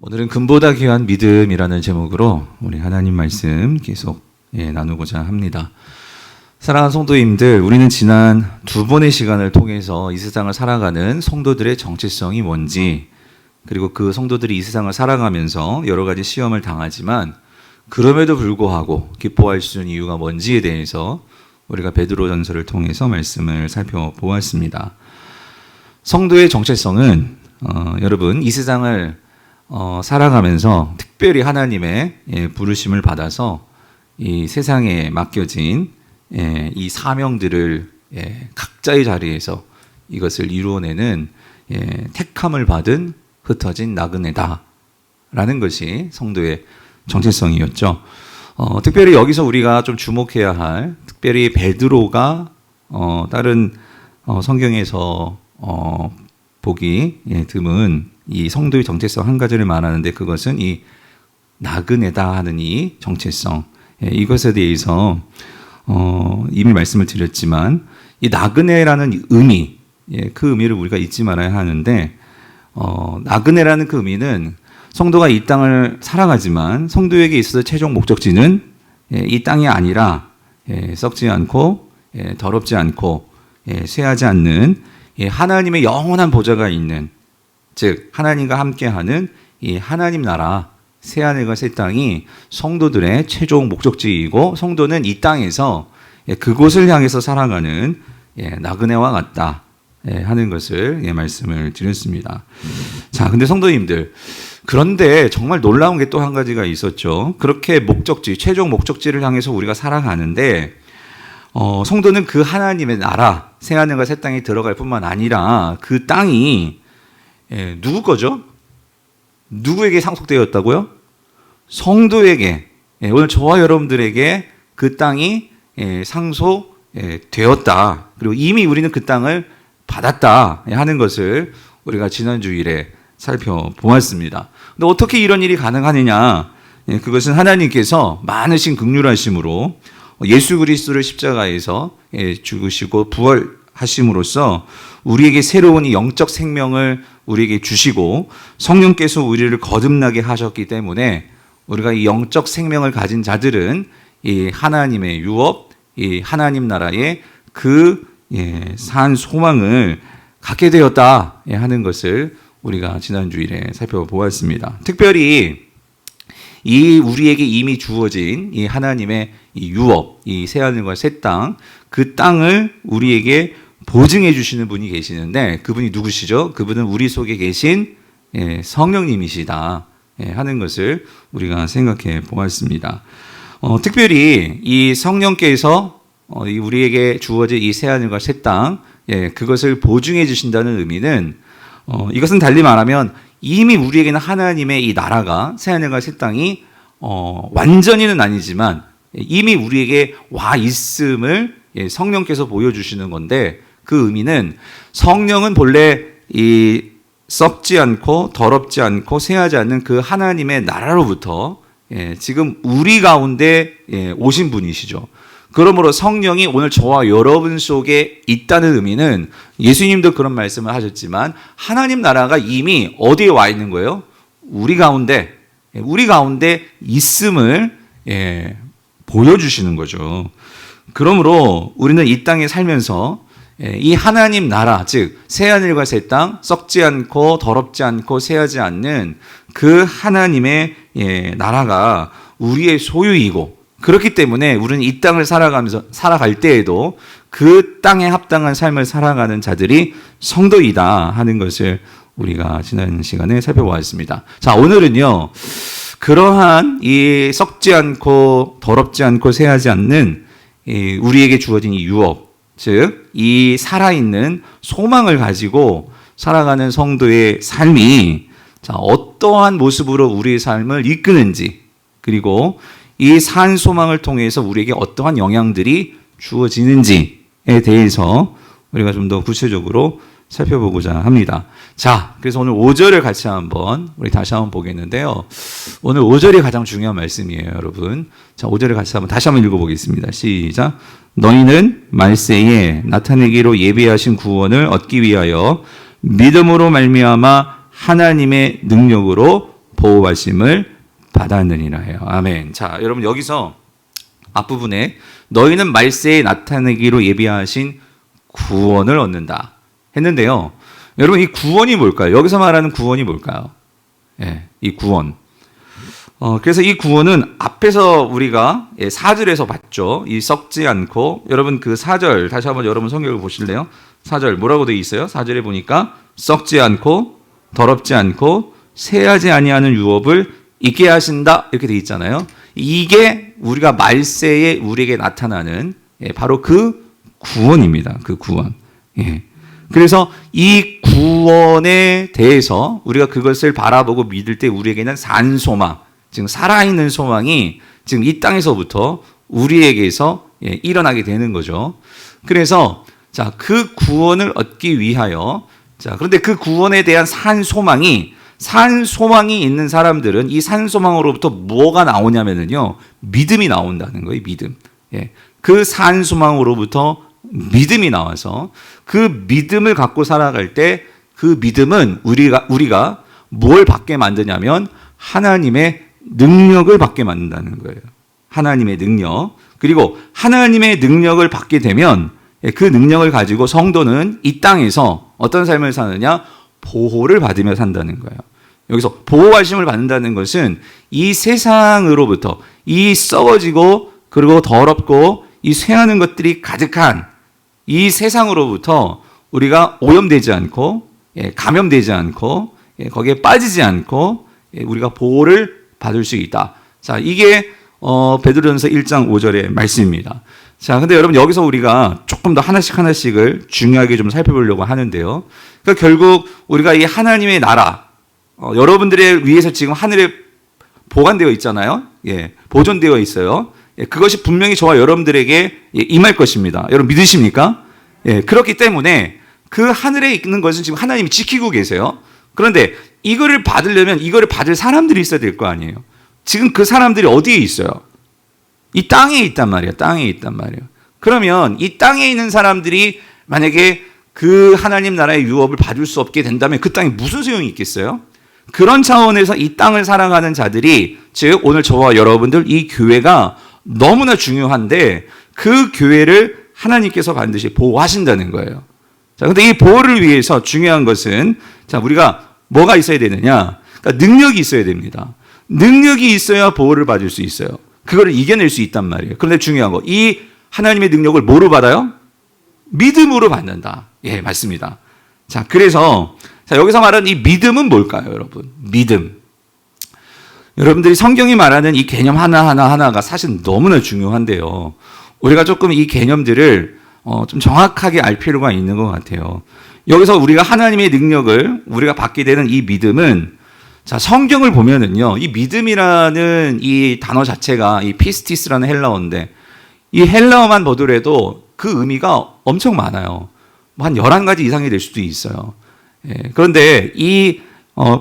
오늘은 금보다 귀한 믿음이라는 제목으로 우리 하나님 말씀 계속 나누고자 합니다. 사랑하는 성도님들, 우리는 지난 두 번의 시간을 통해서 이 세상을 살아가는 성도들의 정체성이 뭔지, 그리고 그 성도들이 이 세상을 살아가면서 여러 가지 시험을 당하지만 그럼에도 불구하고 기뻐할 수 있는 이유가 뭔지에 대해서 우리가 베드로전서를 통해서 말씀을 살펴보았습니다. 성도의 정체성은 여러분, 이 세상을 살아가면서 특별히 하나님의 부르심을 받아서 이 세상에 맡겨진 이 사명들을 각자의 자리에서 이것을 이루어내는 택함을 받은 흩어진 나그네다라는 것이 성도의 정체성이었죠. 특별히 여기서 우리가 좀 주목해야 할, 특별히 베드로가 다른 성경에서 보기 드문 이 성도의 정체성 한 가지를 말하는데, 그것은 이 나그네다 하는 이 정체성, 이것에 대해서 이미 말씀을 드렸지만 이 나그네라는 의미, 그 의미를 우리가 잊지 말아야 하는데, 나그네라는 그 의미는 성도가 이 땅을 살아가지만 성도에게 있어서 최종 목적지는 이 땅이 아니라 썩지 않고 더럽지 않고 쇠하지 않는 하나님의 영원한 보좌가 있는, 즉 하나님과 함께하는 이 하나님 나라 새하늘과 새 땅이 성도들의 최종 목적지이고, 성도는 이 땅에서 그곳을 향해서 살아가는 나그네와 같다 하는 것을 말씀을 드렸습니다. 자, 근데 성도님들, 그런데 정말 놀라운 게 또 한 가지가 있었죠. 그렇게 목적지, 최종 목적지를 향해서 우리가 살아가는데 성도는 그 하나님의 나라 새하늘과 새 땅에 들어갈 뿐만 아니라 그 땅이 누구 거죠? 누구에게 상속되었다고요? 성도에게, 오늘 저와 여러분들에게 그 땅이 상속되었다. 그리고 이미 우리는 그 땅을 받았다 하는 것을 우리가 지난 주일에 살펴보았습니다. 근데 어떻게 이런 일이 가능하느냐? 그것은 하나님께서 많으신 긍휼하심으로 예수 그리스도를 십자가에서 죽으시고 부활하심으로써 우리에게 새로운 이 영적 생명을 우리에게 주시고 성령께서 우리를 거듭나게 하셨기 때문에 우리가 이 영적 생명을 가진 자들은 이 하나님의 유업, 이 하나님 나라의 그 산 소망을 갖게 되었다 하는 것을 우리가 지난 주일에 살펴보았습니다. 특별히 이 우리에게 이미 주어진 이 하나님의 이 유업, 이 새하늘과 새 땅, 그 땅을 우리에게 보증해 주시는 분이 계시는데, 그분이 누구시죠? 그분은 우리 속에 계신 성령님이시다 하는 것을 우리가 생각해 보았습니다. 특별히 이 성령께서 우리에게 주어진 이 새하늘과 새 땅, 그것을 보증해 주신다는 의미는, 이것은 달리 말하면 이미 우리에게는 하나님의 이 나라가, 새하늘과 새 땅이 완전히는 아니지만 이미 우리에게 와 있음을 성령께서 보여주시는 건데, 그 의미는 성령은 본래 이 썩지 않고 더럽지 않고 쇠하지 않는 그 하나님의 나라로부터 지금 우리 가운데 오신 분이시죠. 그러므로 성령이 오늘 저와 여러분 속에 있다는 의미는, 예수님도 그런 말씀을 하셨지만 하나님 나라가 이미 어디에 와 있는 거예요? 우리 가운데 있음을 보여주시는 거죠. 그러므로 우리는 이 땅에 살면서 이 하나님 나라, 즉 새하늘과 새 땅, 썩지 않고 더럽지 않고 쇠하지 않는 그 하나님의 나라가 우리의 소유이고, 그렇기 때문에 우리는 이 땅을 살아갈 때에도 그 땅에 합당한 삶을 살아가는 자들이 성도이다 하는 것을 우리가 지난 시간에 살펴보았습니다. 자, 오늘은요, 그러한 이 썩지 않고 더럽지 않고 쇠하지 않는 우리에게 주어진 이 유업, 즉 이 살아있는 소망을 가지고 살아가는 성도의 삶이 어떠한 모습으로 우리의 삶을 이끄는지, 그리고 이 산 소망을 통해서 우리에게 어떠한 영향들이 주어지는지에 대해서 우리가 좀 더 구체적으로 살펴보고자 합니다. 자, 그래서 오늘 5절을 같이 우리 다시 한번 보겠는데요. 오늘 5절이 가장 중요한 말씀이에요, 여러분. 자, 5절을 다시 한번 읽어보겠습니다. 시작. 너희는 말세에 나타내기로 예비하신 구원을 얻기 위하여 믿음으로 말미암아 하나님의 능력으로 보호 받심을 받았느니라 해요. 아멘. 자, 여러분 여기서 앞부분에 너희는 말세에 나타내기로 예비하신 구원을 얻는다 했는데요. 여러분 이 구원이 뭘까요? 여기서 말하는 구원이 뭘까요? 예, 이 구원. 그래서 이 구원은 앞에서 우리가 4절에서 봤죠. 이 썩지 않고, 여러분 그 4절 다시 한번 여러분 성경을 보실래요? 4절 뭐라고 되어 있어요? 4절에 보니까 썩지 않고 더럽지 않고 새하지 아니하는 유업을 있게 하신다 이렇게 되어 있잖아요. 이게 우리가 말세에 우리에게 나타나는 바로 그 구원입니다. 그 구원. 예. 그래서 이 구원에 대해서 우리가 그것을 바라보고 믿을 때 우리에게는 산 소망, 지금 살아있는 소망이 지금 이 땅에서부터 우리에게서 일어나게 되는 거죠. 그래서 자, 그 구원을 얻기 위하여, 자, 그런데 그 구원에 대한 산 소망이 있는 사람들은 이 산 소망으로부터 뭐가 나오냐면요, 믿음이 나온다는 거예요. 믿음. 예. 그 산 소망으로부터 믿음이 나와서 그 믿음을 갖고 살아갈 때 그 믿음은 우리가 뭘 받게 만드냐면 하나님의 능력을 받게 만든다는 거예요. 하나님의 능력. 그리고 하나님의 능력을 받게 되면 그 능력을 가지고 성도는 이 땅에서 어떤 삶을 사느냐? 보호를 받으며 산다는 거예요. 여기서 보호하심을 받는다는 것은 이 세상으로부터 이 썩어지고 그리고 더럽고 이 쇠하는 것들이 가득한 이 세상으로부터 우리가 오염되지 않고 감염되지 않고 거기에 빠지지 않고 우리가 보호를 받을 수 있다. 자, 이게 베드로전서 1장 5절의 말씀입니다. 자, 근데 여러분 여기서 우리가 조금 더 하나씩을 중요하게 좀 살펴보려고 하는데요. 그러니까 결국 우리가 이 하나님의 나라, 여러분들을 위해서 지금 하늘에 보관되어 있잖아요. 예, 보존되어 있어요. 예, 그것이 분명히 저와 여러분들에게 임할 것입니다. 여러분 믿으십니까? 예, 그렇기 때문에 그 하늘에 있는 것은 지금 하나님이 지키고 계세요. 그런데 이거를 받으려면 이거를 받을 사람들이 있어야 될 거 아니에요. 지금 그 사람들이 어디에 있어요? 이 땅에 있단 말이에요. 땅에 있단 말이에요. 그러면 이 땅에 있는 사람들이 만약에 그 하나님 나라의 유업을 받을 수 없게 된다면 그 땅에 무슨 소용이 있겠어요? 그런 차원에서 이 땅을 살아가는 자들이, 즉 오늘 저와 여러분들 이 교회가 너무나 중요한데 그 교회를 하나님께서 반드시 보호하신다는 거예요. 자, 근데 이 보호를 위해서 중요한 것은, 자, 우리가 뭐가 있어야 되느냐? 그러니까 능력이 있어야 됩니다. 능력이 있어야 보호를 받을 수 있어요. 그거를 이겨낼 수 있단 말이에요. 그런데 중요한 거, 이 하나님의 능력을 뭐로 받아요? 믿음으로 받는다. 예, 맞습니다. 자, 그래서 자, 여기서 말하는 이 믿음은 뭘까요, 여러분? 믿음. 여러분들이 성경이 말하는 이 개념 하나가 사실 너무나 중요한데요. 우리가 조금 이 개념들을 좀 정확하게 알 필요가 있는 것 같아요. 여기서 우리가 하나님의 능력을 우리가 받게 되는 이 믿음은, 자, 성경을 보면은요, 이 믿음이라는 이 단어 자체가 이 피스티스라는 헬라어인데, 이 헬라어만 보더라도 그 의미가 엄청 많아요. 한 11가지 이상이 될 수도 있어요. 예, 그런데 이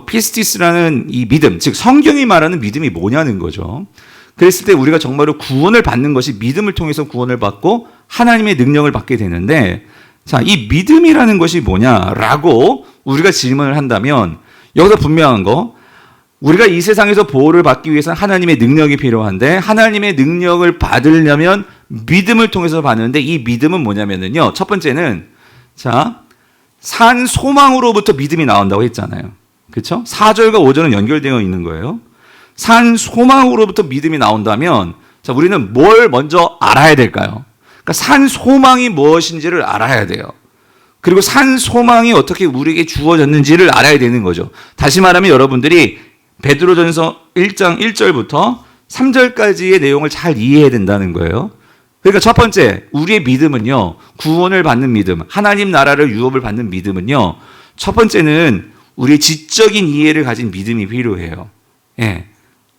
피스티스라는 이 믿음, 즉 성경이 말하는 믿음이 뭐냐는 거죠. 그랬을 때 우리가 정말로 구원을 받는 것이 믿음을 통해서 구원을 받고 하나님의 능력을 받게 되는데, 자, 이 믿음이라는 것이 뭐냐라고 우리가 질문을 한다면 여기서 분명한 거, 우리가 이 세상에서 보호를 받기 위해서는 하나님의 능력이 필요한데 하나님의 능력을 받으려면 믿음을 통해서 받는데, 이 믿음은 뭐냐면요, 첫 번째는, 자, 산 소망으로부터 믿음이 나온다고 했잖아요. 그렇죠? 4절과 5절은 연결되어 있는 거예요. 산 소망으로부터 믿음이 나온다면, 자, 우리는 뭘 먼저 알아야 될까요? 그러니까 산 소망이 무엇인지를 알아야 돼요. 그리고 산 소망이 어떻게 우리에게 주어졌는지를 알아야 되는 거죠. 다시 말하면 여러분들이 베드로전서 1장 1절부터 3절까지의 내용을 잘 이해해야 된다는 거예요. 그러니까 첫 번째, 우리의 믿음은요, 구원을 받는 믿음, 하나님 나라를 유업을 받는 믿음은요, 첫 번째는 우리의 지적인 이해를 가진 믿음이 필요해요. 예.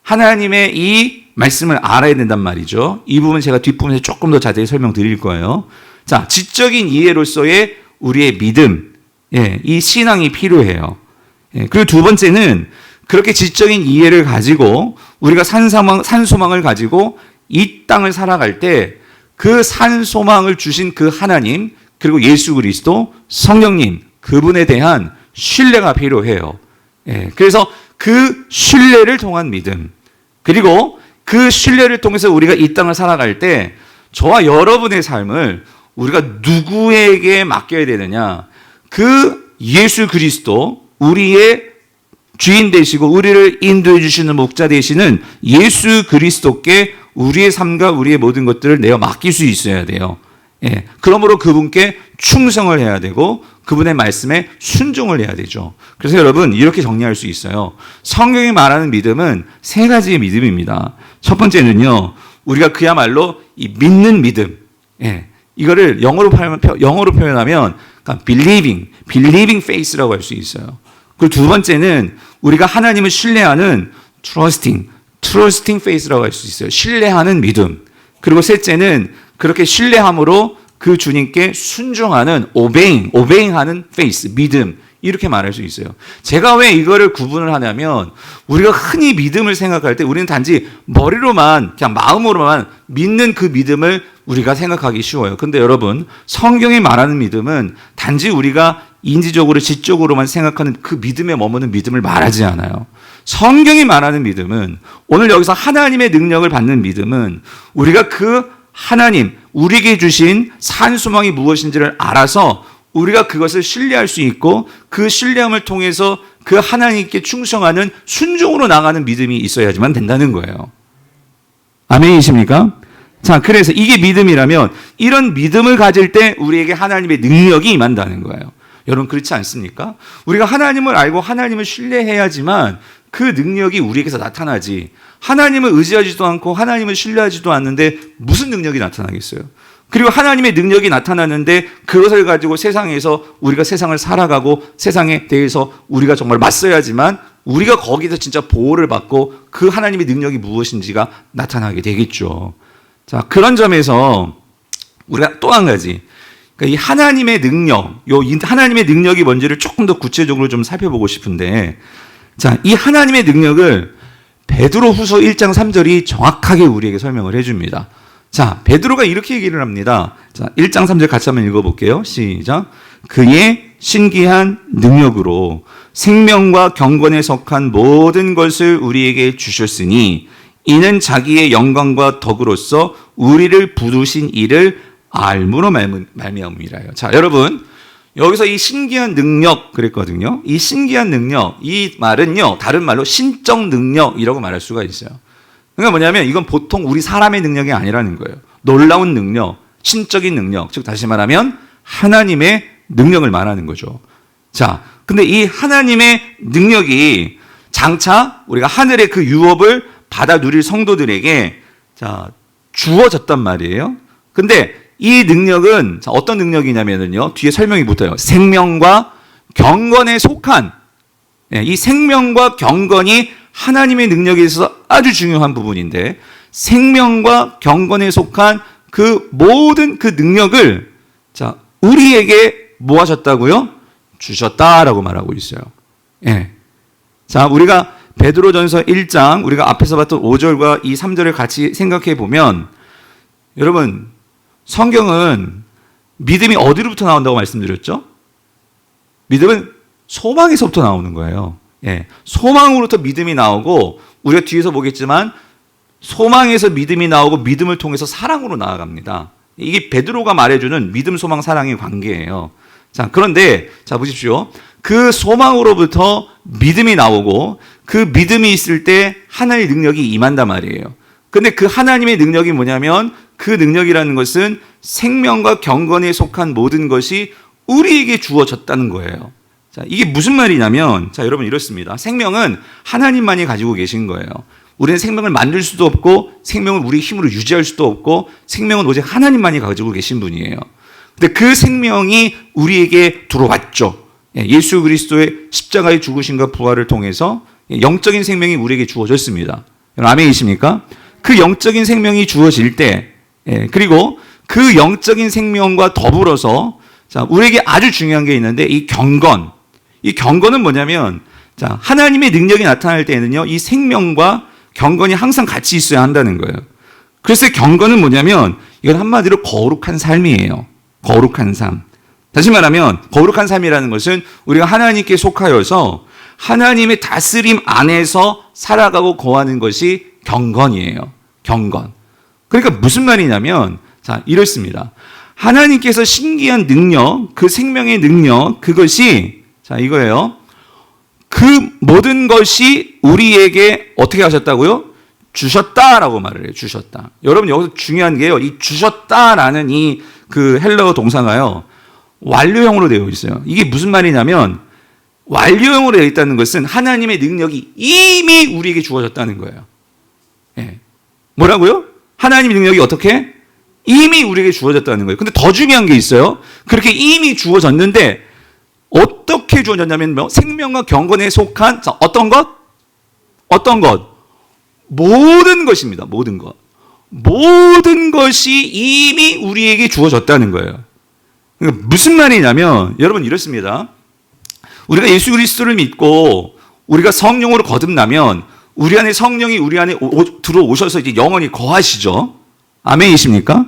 하나님의 이 말씀을 알아야 된단 말이죠. 이 부분 제가 뒷부분에서 조금 더 자세히 설명드릴 거예요. 자, 지적인 이해로서의 우리의 믿음, 예, 이 신앙이 필요해요. 예, 그리고 두 번째는 그렇게 지적인 이해를 가지고 우리가 산소망을 가지고 이 땅을 살아갈 때 그 산소망을 주신 그 하나님, 그리고 예수 그리스도, 성령님, 그분에 대한 신뢰가 필요해요. 예, 그래서 그 신뢰를 통한 믿음, 그리고 그 신뢰를 통해서 우리가 이 땅을 살아갈 때 저와 여러분의 삶을 우리가 누구에게 맡겨야 되느냐? 그 예수 그리스도, 우리의 주인 되시고 우리를 인도해 주시는 목자 되시는 예수 그리스도께 우리의 삶과 우리의 모든 것들을 내어 맡길 수 있어야 돼요. 예. 그러므로 그분께 충성을 해야 되고 그분의 말씀에 순종을 해야 되죠. 그래서 여러분 이렇게 정리할 수 있어요. 성경이 말하는 믿음은 세 가지의 믿음입니다. 첫 번째는요, 우리가 그야말로 이 믿는 믿음. 예. 이거를 영어로 표현하면 그러니까 believing faith라고 할 수 있어요. 그리고 두 번째는 우리가 하나님을 신뢰하는 trusting faith라고 할 수 있어요. 신뢰하는 믿음. 그리고 셋째는 그렇게 신뢰함으로 그 주님께 순종하는 obeying하는 faith, 믿음. 이렇게 말할 수 있어요. 제가 왜 이거를 구분을 하냐면 우리가 흔히 믿음을 생각할 때 우리는 단지 머리로만 그냥 마음으로만 믿는 그 믿음을 우리가 생각하기 쉬워요. 근데 여러분 성경이 말하는 믿음은 단지 우리가 인지적으로 지적으로만 생각하는 그 믿음에 머무는 믿음을 말하지 않아요. 성경이 말하는 믿음은 오늘 여기서 하나님의 능력을 받는 믿음은 우리가 그 하나님 우리에게 주신 산소망이 무엇인지를 알아서 우리가 그것을 신뢰할 수 있고 그 신뢰함을 통해서 그 하나님께 충성하는 순종으로 나가는 믿음이 있어야지만 된다는 거예요. 아멘이십니까? 자, 그래서 이게 믿음이라면 이런 믿음을 가질 때 우리에게 하나님의 능력이 임한다는 거예요. 여러분 그렇지 않습니까? 우리가 하나님을 알고 하나님을 신뢰해야지만 그 능력이 우리에게서 나타나지, 하나님을 의지하지도 않고 하나님을 신뢰하지도 않는데 무슨 능력이 나타나겠어요? 그리고 하나님의 능력이 나타나는데 그것을 가지고 세상에서 우리가 세상을 살아가고 세상에 대해서 우리가 정말 맞서야지만 우리가 거기서 진짜 보호를 받고 그 하나님의 능력이 무엇인지가 나타나게 되겠죠. 자, 그런 점에서 우리가 또 한 가지, 그러니까 이 하나님의 능력, 이 하나님의 능력이 뭔지를 조금 더 구체적으로 좀 살펴보고 싶은데, 자, 이 하나님의 능력을 베드로후서 1장 3절이 정확하게 우리에게 설명을 해줍니다. 자, 베드로가 이렇게 얘기를 합니다. 자, 1장 3절 같이 한번 읽어볼게요. 시작. 그의 신기한 능력으로 생명과 경건에 속한 모든 것을 우리에게 주셨으니 이는 자기의 영광과 덕으로서 우리를 부르신 이를 알므로 말미암음이라요. 자, 여러분 여기서 이 신기한 능력 그랬거든요. 이 신기한 능력, 이 말은요 다른 말로 신적 능력이라고 말할 수가 있어요. 그러니까 뭐냐면 이건 보통 우리 사람의 능력이 아니라는 거예요. 놀라운 능력, 신적인 능력, 즉 다시 말하면 하나님의 능력을 말하는 거죠. 자, 근데 이 하나님의 능력이 장차 우리가 하늘의 그 유업을 받아 누릴 성도들에게 자, 주어졌단 말이에요. 근데 이 능력은 자, 어떤 능력이냐면요. 뒤에 설명이 붙어요. 생명과 경건에 속한, 이 생명과 경건이 하나님의 능력에 있어서 아주 중요한 부분인데 생명과 경건에 속한 그 모든 그 능력을 자, 우리에게 뭐 하셨다고요? 주셨다라고 말하고 있어요. 예. 자, 우리가 베드로전서 1장 우리가 앞에서 봤던 5절과 이 3절을 같이 생각해 보면 여러분 성경은 믿음이 어디로부터 나온다고 말씀드렸죠? 믿음은 소망에서부터 나오는 거예요. 예. 소망으로부터 믿음이 나오고 우리가 뒤에서 보겠지만 소망에서 믿음이 나오고 믿음을 통해서 사랑으로 나아갑니다. 이게 베드로가 말해주는 믿음, 소망, 사랑의 관계예요. 자, 그런데 자 보십시오. 그 소망으로부터 믿음이 나오고 그 믿음이 있을 때 하나님의 능력이 임한단 말이에요. 근데 그 하나님의 능력이 뭐냐면 그 능력이라는 것은 생명과 경건에 속한 모든 것이 우리에게 주어졌다는 거예요. 자, 이게 무슨 말이냐면 자, 여러분 이렇습니다. 생명은 하나님만이 가지고 계신 거예요. 우리는 생명을 만들 수도 없고 생명을 우리 힘으로 유지할 수도 없고 생명은 오직 하나님만이 가지고 계신 분이에요. 근데 그 생명이 우리에게 들어왔죠. 예수 그리스도의 십자가의 죽으심과 부활을 통해서 영적인 생명이 우리에게 주어졌습니다. 아멘이십니까? 그 영적인 생명이 주어질 때 그리고 그 영적인 생명과 더불어서 자, 우리에게 아주 중요한 게 있는데 이 경건은 뭐냐면 자, 하나님의 능력이 나타날 때에는요 이 생명과 경건이 항상 같이 있어야 한다는 거예요. 그래서 경건은 뭐냐면 이건 한마디로 거룩한 삶이에요. 거룩한 삶. 다시 말하면 거룩한 삶이라는 것은 우리가 하나님께 속하여서 하나님의 다스림 안에서 살아가고 거하는 것이 경건이에요. 경건. 그러니까 무슨 말이냐면, 자, 이렇습니다. 하나님께서 신기한 능력, 그 생명의 능력, 그것이, 자, 이거예요. 그 모든 것이 우리에게 어떻게 하셨다고요? 주셨다라고 말을 해요. 주셨다. 여러분, 여기서 중요한 게요. 이 주셨다라는 이 그 헬라어 동사가요. 완료형으로 되어 있어요. 이게 무슨 말이냐면, 완료형으로 되어 있다는 것은 하나님의 능력이 이미 우리에게 주어졌다는 거예요. 예. 뭐라고요? 하나님의 능력이 어떻게? 이미 우리에게 주어졌다는 거예요. 근데 더 중요한 게 있어요. 그렇게 이미 주어졌는데 어떻게 주어졌냐면 생명과 경건에 속한 자, 어떤 것? 어떤 것? 모든 것입니다. 모든 것. 모든 것이 이미 우리에게 주어졌다는 거예요. 그러니까 무슨 말이냐면 여러분 이렇습니다. 우리가 예수 그리스도를 믿고 우리가 성령으로 거듭나면 우리 안에 성령이 우리 안에 들어오셔서 이제 영원히 거하시죠. 아멘이십니까?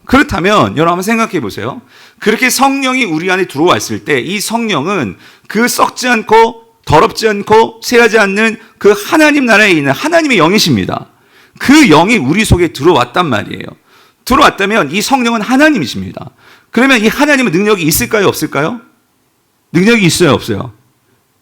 그렇다면 여러분 한번 생각해 보세요. 그렇게 성령이 우리 안에 들어왔을 때 이 성령은 그 썩지 않고 더럽지 않고 쇠하지 않는 그 하나님 나라에 있는 하나님의 영이십니다. 그 영이 우리 속에 들어왔단 말이에요. 들어왔다면 이 성령은 하나님이십니다. 그러면 이 하나님의 능력이 있을까요? 없을까요? 능력이 있어요? 없어요?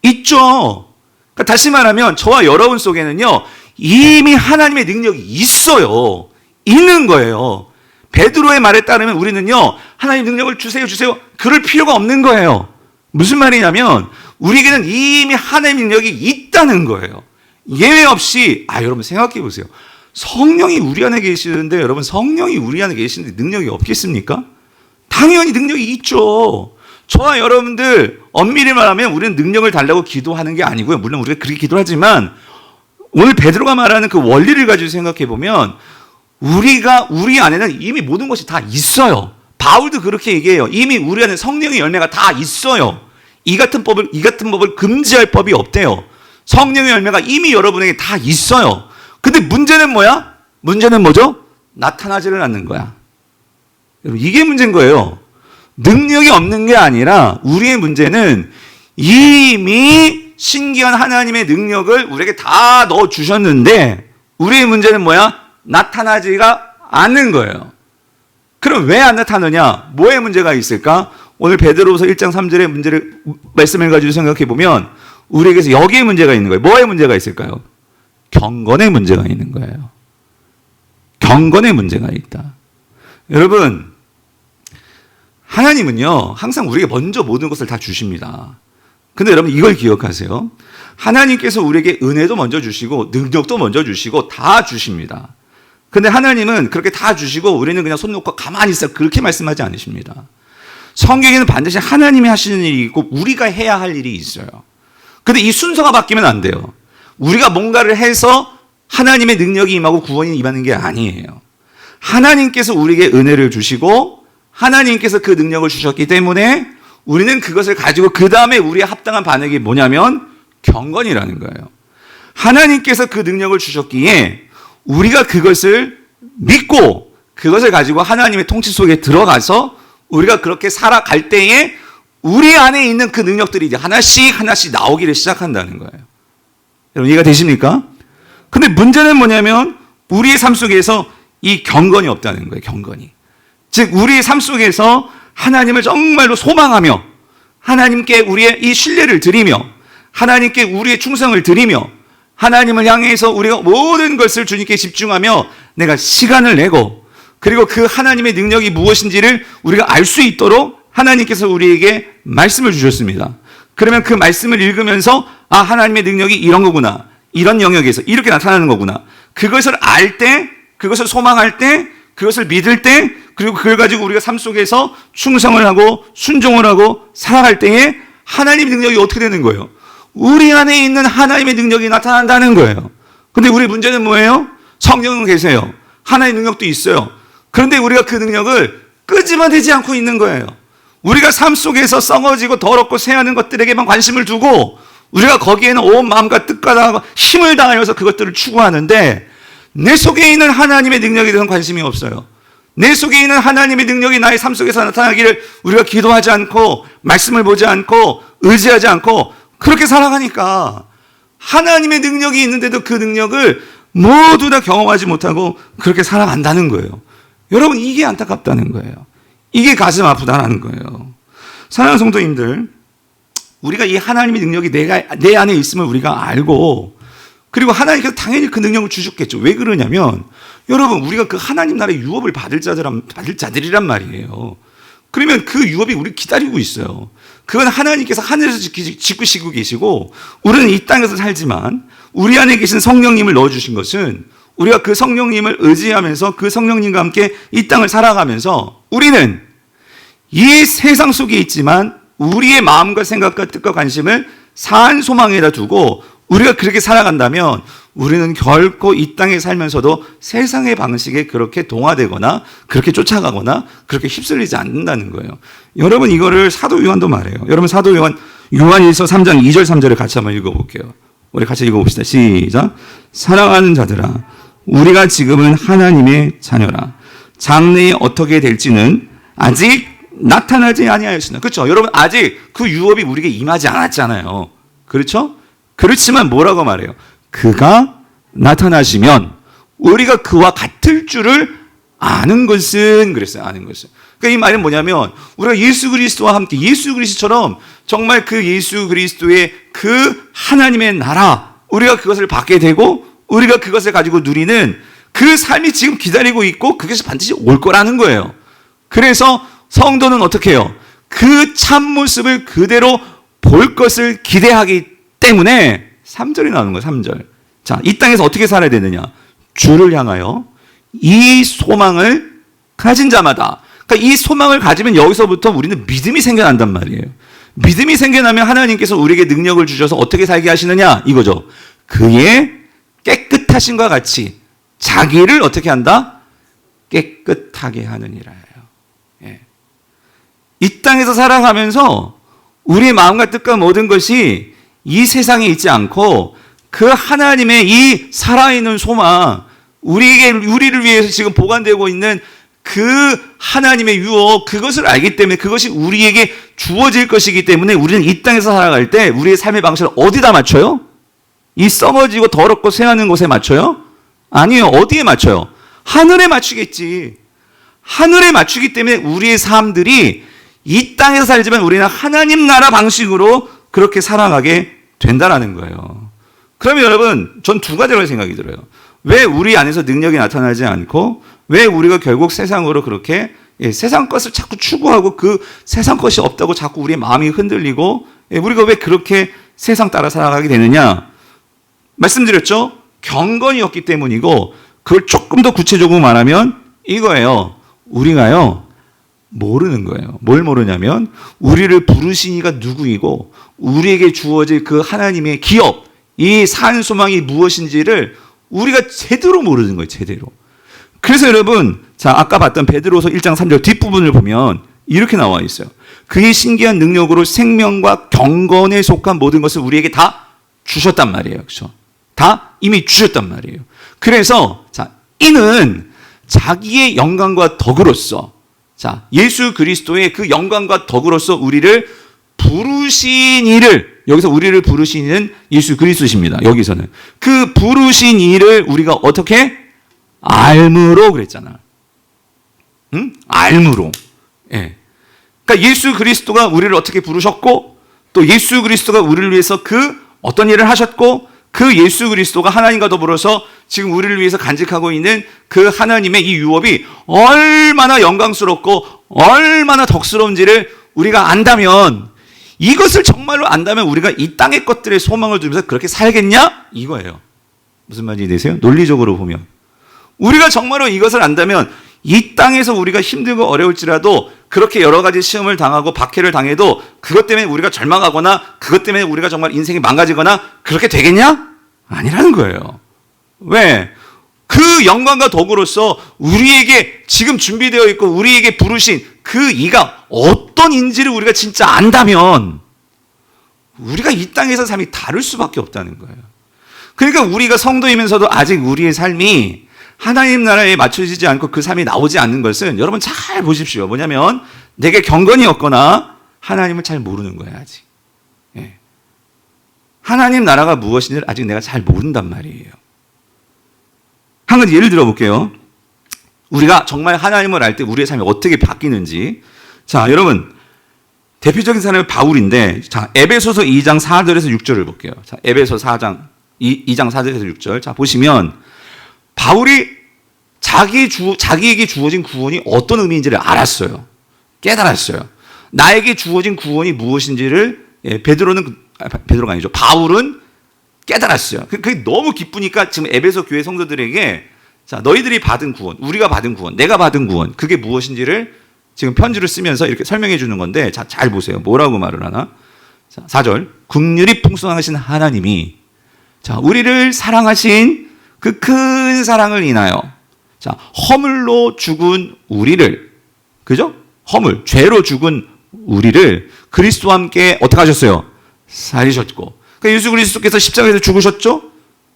있죠. 그러니까 다시 말하면 저와 여러분 속에는요 이미 하나님의 능력이 있어요. 있는 거예요. 베드로의 말에 따르면 우리는요 하나님 능력을 주세요 주세요 그럴 필요가 없는 거예요. 무슨 말이냐면 우리에게는 이미 하나님의 능력이 있다는 거예요. 예외 없이 여러분 생각해 보세요. 성령이 우리 안에 계시는데 여러분 성령이 우리 안에 계시는데 능력이 없겠습니까? 당연히 능력이 있죠. 저와 여러분들 엄밀히 말하면 우리는 능력을 달라고 기도하는 게 아니고요. 물론 우리가 그렇게 기도하지만 오늘 베드로가 말하는 그 원리를 가지고 생각해 보면 우리 안에는 이미 모든 것이 다 있어요. 바울도 그렇게 얘기해요. 이미 우리 안에 성령의 열매가 다 있어요. 이 같은 법을 금지할 법이 없대요. 성령의 열매가 이미 여러분에게 다 있어요. 근데 문제는 뭐야? 문제는 뭐죠? 나타나지를 않는 거야. 여러분, 이게 문제인 거예요. 능력이 없는 게 아니라 우리의 문제는 이미 신기한 하나님의 능력을 우리에게 다 넣어주셨는데 우리의 문제는 뭐야? 나타나지가 않는 거예요. 그럼 왜 안 나타나냐? 뭐의 문제가 있을까? 오늘 베드로후서 1장 3절의 말씀을 가지고 생각해 보면 우리에게서 여기에 문제가 있는 거예요. 뭐의 문제가 있을까요? 경건의 문제가 있는 거예요. 경건의 문제가 있다. 여러분, 하나님은요 항상 우리에게 먼저 모든 것을 다 주십니다. 근데 여러분 이걸 기억하세요. 하나님께서 우리에게 은혜도 먼저 주시고 능력도 먼저 주시고 다 주십니다. 근데 하나님은 그렇게 다 주시고 우리는 그냥 손 놓고 가만히 있어 그렇게 말씀하지 않으십니다. 성경에는 반드시 하나님이 하시는 일이 있고 우리가 해야 할 일이 있어요. 근데 이 순서가 바뀌면 안 돼요. 우리가 뭔가를 해서 하나님의 능력이 임하고 구원이 임하는 게 아니에요. 하나님께서 우리에게 은혜를 주시고 하나님께서 그 능력을 주셨기 때문에 우리는 그것을 가지고 그 다음에 우리의 합당한 반응이 뭐냐면 경건이라는 거예요. 하나님께서 그 능력을 주셨기에 우리가 그것을 믿고 그것을 가지고 하나님의 통치 속에 들어가서 우리가 그렇게 살아갈 때에 우리 안에 있는 그 능력들이 이제 하나씩 나오기를 시작한다는 거예요. 여러분 이해가 되십니까? 근데 문제는 뭐냐면 우리의 삶 속에서 이 경건이 없다는 거예요. 경건이. 즉 우리의 삶 속에서 하나님을 정말로 소망하며 하나님께 우리의 이 신뢰를 드리며 하나님께 우리의 충성을 드리며 하나님을 향해서 우리가 모든 것을 주님께 집중하며 내가 시간을 내고 그리고 그 하나님의 능력이 무엇인지를 우리가 알 수 있도록 하나님께서 우리에게 말씀을 주셨습니다. 그러면 그 말씀을 읽으면서 하나님의 능력이 이런 거구나. 이런 영역에서 이렇게 나타나는 거구나. 그것을 알 때, 그것을 소망할 때, 그것을 믿을 때, 그리고 그걸 가지고 우리가 삶 속에서 충성을 하고 순종을 하고 살아갈 때에 하나님의 능력이 어떻게 되는 거예요? 우리 안에 있는 하나님의 능력이 나타난다는 거예요. 근데 우리 문제는 뭐예요? 성령은 계세요. 하나님의 능력도 있어요. 그런데 우리가 그 능력을 끄집어내지 않고 있는 거예요. 우리가 삶 속에서 썩어지고 더럽고 쇠하는 것들에게만 관심을 두고 우리가 거기에는 온 마음과 뜻과 다하고 힘을 다하여서 그것들을 추구하는데 내 속에 있는 하나님의 능력에 대한 관심이 없어요. 내 속에 있는 하나님의 능력이 나의 삶 속에서 나타나기를 우리가 기도하지 않고 말씀을 보지 않고 의지하지 않고 그렇게 살아가니까 하나님의 능력이 있는데도 그 능력을 모두 다 경험하지 못하고 그렇게 살아간다는 거예요. 여러분, 이게 안타깝다는 거예요. 이게 가슴 아프다는 거예요. 사랑하는 성도님들, 우리가 이 하나님의 능력이 내 안에 있음을 우리가 알고, 그리고 하나님께서 당연히 그 능력을 주셨겠죠. 왜 그러냐면, 여러분, 우리가 그 하나님 나라의 유업을 받을 자들이란 말이에요. 그러면 그 유업이 우리 기다리고 있어요. 그건 하나님께서 하늘에서 지키시고 계시고, 우리는 이 땅에서 살지만 우리 안에 계신 성령님을 넣어주신 것은, 우리가 그 성령님을 의지하면서 그 성령님과 함께 이 땅을 살아가면서 우리는 이 세상 속에 있지만 우리의 마음과 생각과 뜻과 관심을 산 소망에다 두고 우리가 그렇게 살아간다면 우리는 결코 이 땅에 살면서도 세상의 방식에 그렇게 동화되거나 그렇게 쫓아가거나 그렇게 휩쓸리지 않는다는 거예요. 여러분, 이거를 사도 요한도 말해요. 여러분, 사도 요한일서 3장 2절 3절을 같이 한번 읽어볼게요. 우리 같이 읽어봅시다. 시작. 사랑하는 자들아, 우리가 지금은 하나님의 자녀라. 장래에 어떻게 될지는 아직 나타나지 아니하였으나. 그렇죠? 여러분, 아직 그 유업이 우리에게 임하지 않았잖아요. 그렇죠? 그렇지만 뭐라고 말해요? 그가 나타나시면 우리가 그와 같을 줄을 아는 것은, 그랬어요. 아는 것은. 그러니까 이 말은 뭐냐면, 우리가 예수 그리스도와 함께 예수 그리스도처럼 정말 그 예수 그리스도의 그 하나님의 나라, 우리가 그것을 받게 되고 우리가 그것을 가지고 누리는 그 삶이 지금 기다리고 있고 그것이 반드시 올 거라는 거예요. 그래서 성도는 어떻게 해요? 그 참모습을 그대로 볼 것을 기대하기 때문에 3절이 나오는 거예요. 3절. 자, 이 땅에서 어떻게 살아야 되느냐? 주를 향하여 이 소망을 가진 자마다. 그러니까 이 소망을 가지면 여기서부터 우리는 믿음이 생겨난단 말이에요. 믿음이 생겨나면 하나님께서 우리에게 능력을 주셔서 어떻게 살게 하시느냐? 이거죠. 그의 깨끗하심과 같이 자기를 어떻게 한다? 깨끗하게 하느니라예요. 예. 이 땅에서 살아가면서 우리의 마음과 뜻과 모든 것이 이 세상에 있지 않고 그 하나님의 이 살아있는 소망, 우리를 위해서 지금 보관되고 있는 그 하나님의 유업, 그것을 알기 때문에 그것이 우리에게 주어질 것이기 때문에 우리는 이 땅에서 살아갈 때 우리의 삶의 방식을 어디다 맞춰요? 이 썩어지고 더럽고 쇠하는 곳에 맞춰요? 아니요. 어디에 맞춰요? 하늘에 맞추겠지. 하늘에 맞추기 때문에 우리의 삶들이 이 땅에서 살지만 우리는 하나님 나라 방식으로 그렇게 살아가게 된다라는 거예요. 그러면 여러분, 전 두 가지라고 생각이 들어요. 왜 우리 안에서 능력이 나타나지 않고 왜 우리가 결국 세상으로 그렇게 세상 것을 자꾸 추구하고 그 세상 것이 없다고 자꾸 우리의 마음이 흔들리고 우리가 왜 그렇게 세상 따라 살아가게 되느냐? 말씀드렸죠? 경건이 없기 때문이고, 그걸 조금 더 구체적으로 말하면 이거예요. 우리가요, 모르는 거예요. 뭘 모르냐면 우리를 부르신 이가 누구이고 우리에게 주어질 그 하나님의 기업, 이 산 소망이 무엇인지를 우리가 제대로 모르는 거예요. 제대로. 그래서 여러분, 자, 아까 봤던 베드로서 1장 3절 뒷부분을 보면 이렇게 나와 있어요. 그의 신기한 능력으로 생명과 경건에 속한 모든 것을 우리에게 다 주셨단 말이에요. 그렇죠? 다 이미 주셨단 말이에요. 그래서 자, 이는 자기의 영광과 덕으로서, 자, 예수 그리스도의 그 영광과 덕으로서 우리를 부르신 이를, 여기서 우리를 부르신 이는 예수 그리스도십니다. 여기서는 그 부르신 이를 우리가 어떻게 알므로 그랬잖아. 응? 알므로. 예. 그러니까 예수 그리스도가 우리를 어떻게 부르셨고, 또 예수 그리스도가 우리를 위해서 그 어떤 일을 하셨고, 그 예수 그리스도가 하나님과 더불어서 지금 우리를 위해서 간직하고 있는 그 하나님의 이 유업이 얼마나 영광스럽고 얼마나 덕스러운지를 우리가 안다면, 이것을 정말로 안다면 우리가 이 땅의 것들의 소망을 두면서 그렇게 살겠냐? 이거예요. 무슨 말인지 되세요? 논리적으로 보면. 우리가 정말로 이것을 안다면 이 땅에서 우리가 힘들고 어려울지라도 그렇게 여러 가지 시험을 당하고 박해를 당해도 그것 때문에 우리가 절망하거나 그것 때문에 우리가 정말 인생이 망가지거나 그렇게 되겠냐? 아니라는 거예요. 왜? 그 영광과 덕으로서 우리에게 지금 준비되어 있고 우리에게 부르신 그 이가 어떤 인지를 우리가 진짜 안다면 우리가 이 땅에서 삶이 다를 수밖에 없다는 거예요. 그러니까 우리가 성도이면서도 아직 우리의 삶이 하나님 나라에 맞춰지지 않고 그 삶이 나오지 않는 것은, 여러분 잘 보십시오. 뭐냐면 내게 경건이 없거나 하나님을 잘 모르는 거예요. 아직. 예. 하나님 나라가 무엇인지를 아직 내가 잘 모른단 말이에요. 한 가지 예를 들어 볼게요. 우리가 정말 하나님을 알 때 우리의 삶이 어떻게 바뀌는지. 자, 여러분, 대표적인 사람이 바울인데, 자, 에베소서 2장 4절에서 6절을 볼게요. 자, 에베소 2장 4절에서 6절. 자, 보시면 바울이 자기에게 주어진 구원이 어떤 의미인지를 알았어요. 깨달았어요. 나에게 주어진 구원이 무엇인지를 베드로가 아니죠. 바울은 깨달았어요. 그게 너무 기쁘니까 지금 에베소 교회 성도들에게 자, 너희들이 받은 구원, 우리가 받은 구원, 내가 받은 구원, 그게 무엇인지를 지금 편지를 쓰면서 이렇게 설명해 주는 건데, 자, 잘 보세요. 뭐라고 말을 하나? 자, 4절. 긍휼이 풍성하신 하나님이 자, 우리를 사랑하신 그 큰 사랑을 인하여 자, 허물로 죽은 우리를, 그죠? 허물, 죄로 죽은 우리를 그리스도와 함께 어떻게 하셨어요? 살리셨고. 그러니까 예수 그리스도께서 십자가에서 죽으셨죠?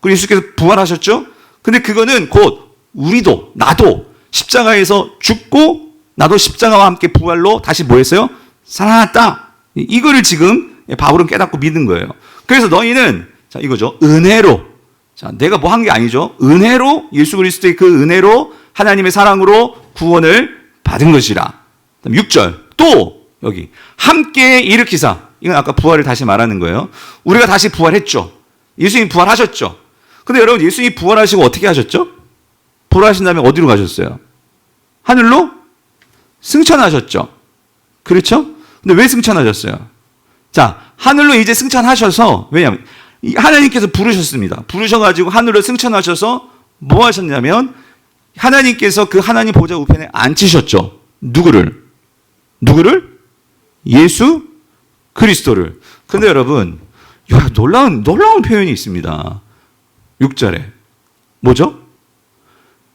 그리고 예수께서 부활하셨죠? 근데 그거는 곧 우리도, 나도 십자가에서 죽고 나도 십자가와 함께 부활로 다시 뭐 했어요? 살아났다. 이거를 지금 바울은 깨닫고 믿는 거예요. 그래서 너희는 자, 이거죠. 은혜로. 자, 내가 뭐 한 게 아니죠. 은혜로 예수 그리스도의 그 은혜로 하나님의 사랑으로 구원을 받은 것이라. 6절. 또 여기 함께 일으키사. 이건 아까 부활을 다시 말하는 거예요. 우리가 다시 부활했죠. 예수님 부활하셨죠. 근데 여러분 예수님이 부활하시고 어떻게 하셨죠? 부활하신 다음에 어디로 가셨어요? 하늘로 승천하셨죠. 그렇죠? 근데 왜 승천하셨어요? 자, 하늘로 이제 승천하셔서, 왜냐하면 하나님께서 부르셨습니다. 부르셔가지고 하늘로 승천하셔서 뭐 하셨냐면 하나님께서 그 하나님 보좌 우편에 앉히셨죠. 누구를? 예수 그리스도를. 근데 여러분, 야, 놀라운 표현이 있습니다. 6절에. 뭐죠?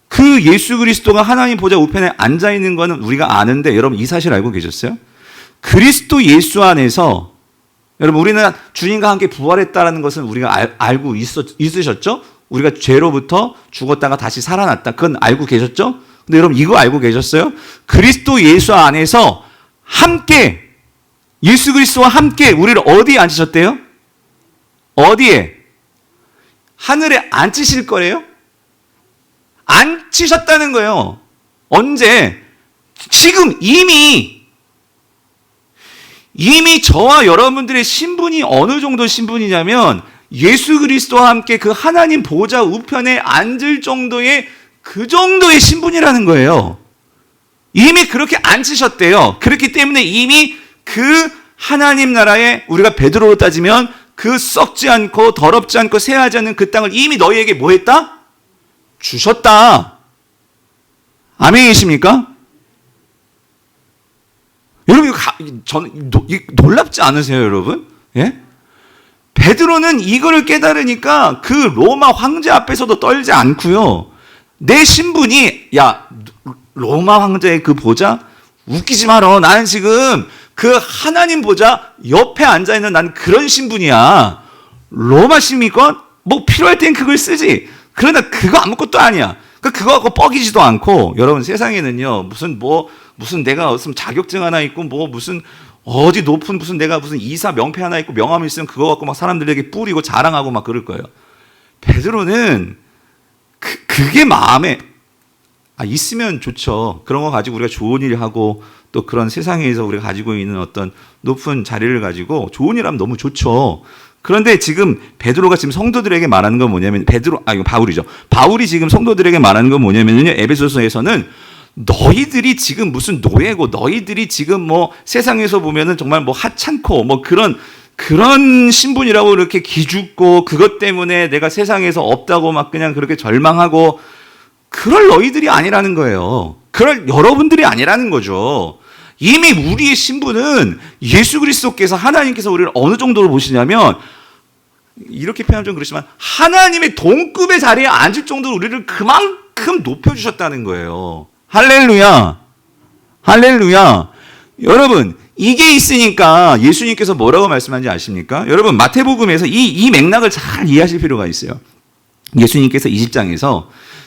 그 예수 그리스도가 하나님 보좌 우편에 앉아 있는 거는 우리가 아는데, 여러분 이 사실 알고 계셨어요? 그리스도 예수 안에서, 여러분 우리는 주님과 함께 부활했다는 것은 우리가 알고 있으셨죠? 우리가 죄로부터 죽었다가 다시 살아났다. 그건 알고 계셨죠? 근데 여러분 이거 알고 계셨어요? 그리스도 예수 안에서 함께, 예수 그리스도와 함께 우리를 어디에 앉히셨대요? 어디에? 하늘에 앉히실 거래요? 앉히셨다는 거예요. 언제? 지금 이미 저와 여러분들의 신분이 어느 정도 신분이냐면 예수 그리스도와 함께 그 하나님 보좌 우편에 앉을 정도의 그 정도의 신분이라는 거예요. 이미 그렇게 앉히셨대요. 그렇기 때문에 이미 그 하나님 나라에 우리가 베드로로 따지면 그 썩지 않고 더럽지 않고 새하지 않는 그 땅을 이미 너희에게 뭐 했다? 주셨다. 아멘이십니까? 여러분, 저는 놀랍지 않으세요, 여러분? 예? 베드로는 이거를 깨달으니까 그 로마 황제 앞에서도 떨지 않고요. 내 신분이, 야, 로마 황제의 그 보좌? 웃기지 마라. 나는 지금 그 하나님 보좌 옆에 앉아있는 난 그런 신분이야. 로마 시민권? 뭐 필요할 땐 그걸 쓰지. 그러나 그거 아무것도 아니야. 그거 갖고 뻐기지도 않고, 여러분 세상에는요, 무슨 내가 무슨 자격증 하나 있고, 무슨 어디 높은 내가 무슨 이사 명패 하나 있고, 명함이 있으면 그거 갖고 막 사람들에게 뿌리고 자랑하고 막 그럴 거예요. 베드로는 그게 마음에, 있으면 좋죠. 그런 거 가지고 우리가 좋은 일 하고, 또 그런 세상에서 우리가 가지고 있는 어떤 높은 자리를 가지고 좋은 일 하면 너무 좋죠. 그런데 지금 베드로가 지금 성도들에게 말하는 건 뭐냐면, 이거 바울이죠. 바울이 지금 성도들에게 말하는 건 뭐냐면요, 에베소서에서는 너희들이 지금 무슨 노예고, 너희들이 지금 뭐 세상에서 보면은 정말 뭐 하찮고 뭐 그런 신분이라고 이렇게 기죽고, 그것 때문에 내가 세상에서 없다고 막 그냥 그렇게 절망하고, 그럴 너희들이 아니라는 거예요. 그럴 여러분들이 아니라는 거죠. 이미 우리의 신분은 예수 그리스도께서, 하나님께서 우리를 어느 정도로 보시냐면, 이렇게 표현하면 좀 그렇지만 하나님의 동급의 자리에 앉을 정도로 우리를 그만큼 높여주셨다는 거예요. 할렐루야. 할렐루야. 여러분, 이게 있으니까 예수님께서 뭐라고 말씀하는지 아십니까? 여러분, 마태복음에서 이 맥락을 잘 이해하실 필요가 있어요. 예수님께서 20장에서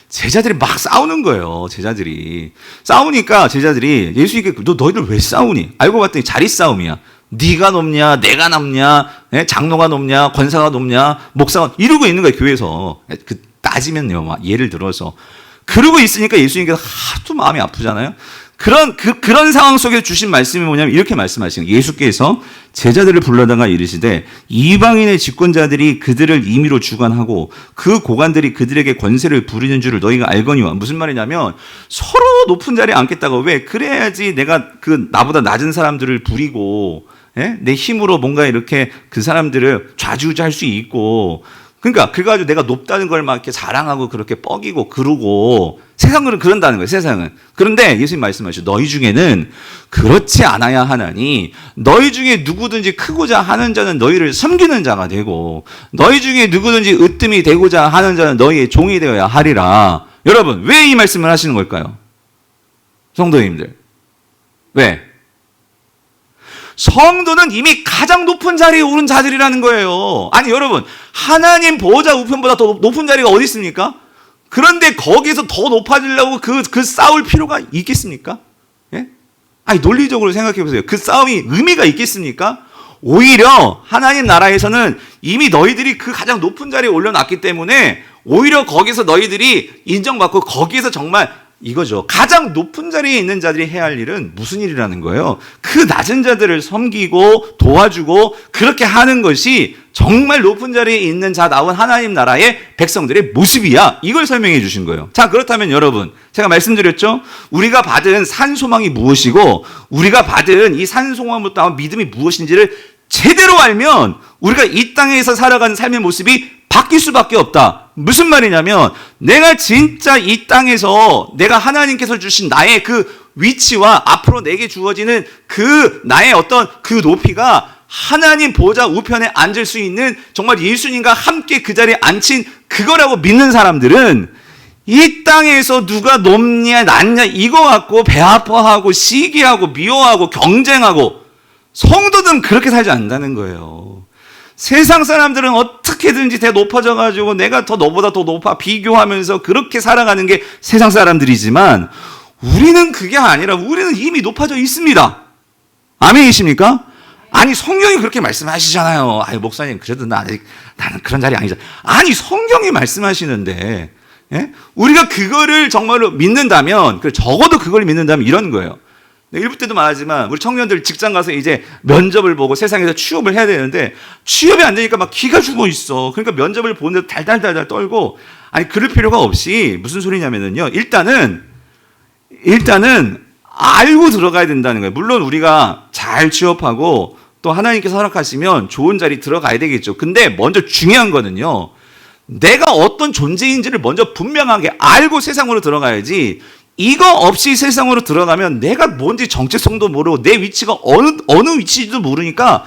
제자들이 막 싸우는 거예요. 제자들이 싸우니까 제자들이 예수님께, 너희들 왜 싸우니? 알고 봤더니 자리 싸움이야. 네가 높냐, 내가 높냐, 장로가 높냐, 권사가 높냐, 목사가 이러고 있는 거예요, 교회에서. 따지면요, 막 예를 들어서 그러고 있으니까 예수님께서 하도 마음이 아프잖아요. 그런 상황 속에 주신 말씀이 뭐냐면 이렇게 말씀하시는 거예요. 예수께서 제자들을 불러다가 이르시되 이방인의 집권자들이 그들을 임의로 주관하고 그 고관들이 그들에게 권세를 부리는 줄을 너희가 알거니와. 무슨 말이냐면 서로 높은 자리에 앉겠다고. 왜? 그래야지 내가 나보다 낮은 사람들을 부리고 내 힘으로 뭔가 이렇게 그 사람들을 좌지우지할 수 있고, 그러니까 그래가지고 내가 높다는 걸 막 이렇게 자랑하고 그렇게 뻐기고 그러고, 세상은 그런다는 거예요. 세상은. 그런데 예수님 말씀하시죠. 너희 중에는 그렇지 않아야 하나니 너희 중에 누구든지 크고자 하는 자는 너희를 섬기는 자가 되고 너희 중에 누구든지 으뜸이 되고자 하는 자는 너희의 종이 되어야 하리라. 여러분, 왜 이 말씀을 하시는 걸까요? 성도님들, 왜? 성도는 이미 가장 높은 자리에 오른 자들이라는 거예요. 아니 여러분, 하나님 보호자 우편보다 더 높은 자리가 어디 있습니까? 그런데 거기에서 더 높아지려고 그 싸울 필요가 있겠습니까? 예? 아니 논리적으로 생각해 보세요. 그 싸움이 의미가 있겠습니까? 오히려 하나님 나라에서는 이미 너희들이 그 가장 높은 자리에 올려놨기 때문에 오히려 거기서 너희들이 인정받고 거기에서 정말 이거죠. 가장 높은 자리에 있는 자들이 해야 할 일은 무슨 일이라는 거예요? 그 낮은 자들을 섬기고 도와주고 그렇게 하는 것이 정말 높은 자리에 있는 자다운 하나님 나라의 백성들의 모습이야. 이걸 설명해 주신 거예요. 자, 그렇다면 여러분, 제가 말씀드렸죠? 우리가 받은 산소망이 무엇이고 우리가 받은 이 산소망부터 나온 믿음이 무엇인지를 제대로 알면 우리가 이 땅에서 살아가는 삶의 모습이 바뀔 수밖에 없다. 무슨 말이냐면 내가 진짜 이 땅에서 내가 하나님께서 주신 나의 그 위치와 앞으로 내게 주어지는 그 나의 어떤 그 높이가 하나님 보호자 우편에 앉을 수 있는 정말 예수님과 함께 그 자리에 앉힌 그거라고 믿는 사람들은 이 땅에서 누가 높냐 낮냐 이거 갖고 배 아파하고 시기하고 미워하고 경쟁하고, 성도들은 그렇게 살지 않는다는 거예요. 세상 사람들은 어떻게든지 더 높아져가지고 내가 너보다 더 높아 비교하면서 그렇게 살아가는 게 세상 사람들이지만 우리는 그게 아니라 우리는 이미 높아져 있습니다. 아멘이십니까? 아니 성경이 그렇게 말씀하시잖아요. 아니 목사님 그래도 나는 그런 자리 아니잖아. 아니 성경이 말씀하시는데 우리가 그거를 정말로 믿는다면, 적어도 그걸 믿는다면 이런 거예요. 일부 때도 말하지만 우리 청년들 직장 가서 이제 면접을 보고 세상에서 취업을 해야 되는데 취업이 안 되니까 막 기가 죽어 있어. 그러니까 면접을 보는데 달달달달 떨고, 아니 그럴 필요가 없이 무슨 소리냐면요, 일단은 알고 들어가야 된다는 거예요. 물론 우리가 잘 취업하고 또 하나님께서 허락하시면 좋은 자리 들어가야 되겠죠. 근데 먼저 중요한 거는요, 내가 어떤 존재인지를 먼저 분명하게 알고 세상으로 들어가야지, 이거 없이 세상으로 들어가면 내가 뭔지 정체성도 모르고 내 위치가 어느 위치인지도 모르니까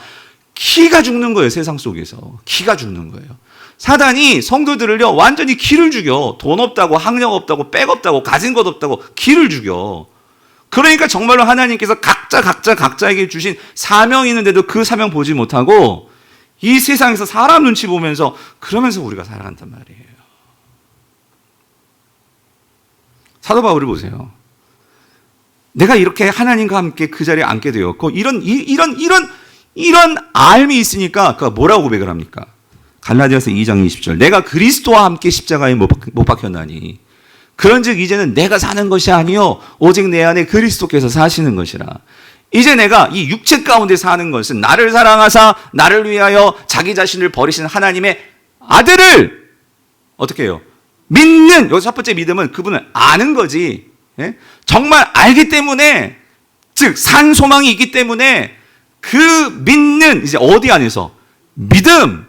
기가 죽는 거예요. 세상 속에서 기가 죽는 거예요. 사단이 성도들을요 완전히 기를 죽여. 돈 없다고, 학력 없다고, 백 없다고, 가진 것 없다고 기를 죽여. 그러니까 정말로 하나님께서 각자에게 주신 사명이 있는데도 그 사명 보지 못하고 이 세상에서 사람 눈치 보면서 그러면서 우리가 살아간단 말이에요. 사도 바울을 보세요. 내가 이렇게 하나님과 함께 그 자리에 앉게 되었고 이런 알미 있으니까 그가 뭐라고 고백을 합니까? 갈라디아서 2장 20절. 내가 그리스도와 함께 십자가에 못 박혔나니 그런즉 이제는 내가 사는 것이 아니요 오직 내 안에 그리스도께서 사시는 것이라. 이제 내가 이 육체 가운데 사는 것은 나를 사랑하사 나를 위하여 자기 자신을 버리신 하나님의 아들을 어떻게 해요? 믿는, 여기 첫 번째 믿음은 그분을 아는 거지. 정말 알기 때문에, 즉 산 소망이 있기 때문에 그 믿는, 이제 어디 안에서? 믿음.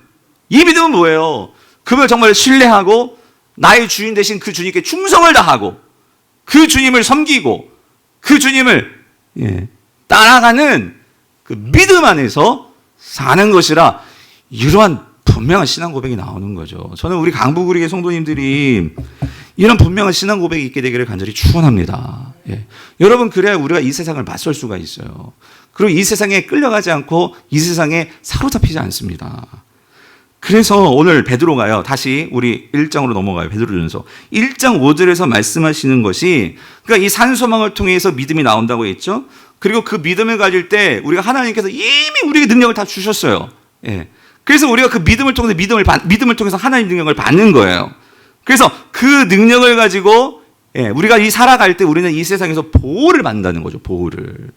이 믿음은 뭐예요? 그분을 정말 신뢰하고 나의 주인 되신 그 주님께 충성을 다하고 그 주님을 섬기고 그 주님을 따라가는 그 믿음 안에서 사는 것이라, 이러한 분명한 신앙 고백이 나오는 거죠. 저는 우리 강북우리교회 성도님들이 이런 분명한 신앙 고백이 있게 되기를 간절히 축원합니다. 여러분, 그래야 우리가 이 세상을 맞설 수가 있어요. 그리고 이 세상에 끌려가지 않고 이 세상에 사로잡히지 않습니다. 그래서 오늘 베드로가요, 다시 우리 1장으로 넘어가요. 베드로전서 1장 5절에서 말씀하시는 것이, 그러니까 이 산소망을 통해서 믿음이 나온다고 했죠. 그리고 그 믿음을 가질 때 우리가 하나님께서 이미 우리에게 능력을 다 주셨어요. 예. 그래서 우리가 그 믿음을 통해서 믿음을 통해서 하나님 능력을 받는 거예요. 그래서 그 능력을 가지고 예, 우리가 이 살아갈 때 우리는 이 세상에서 보호를 받는다는 거죠. 보호를.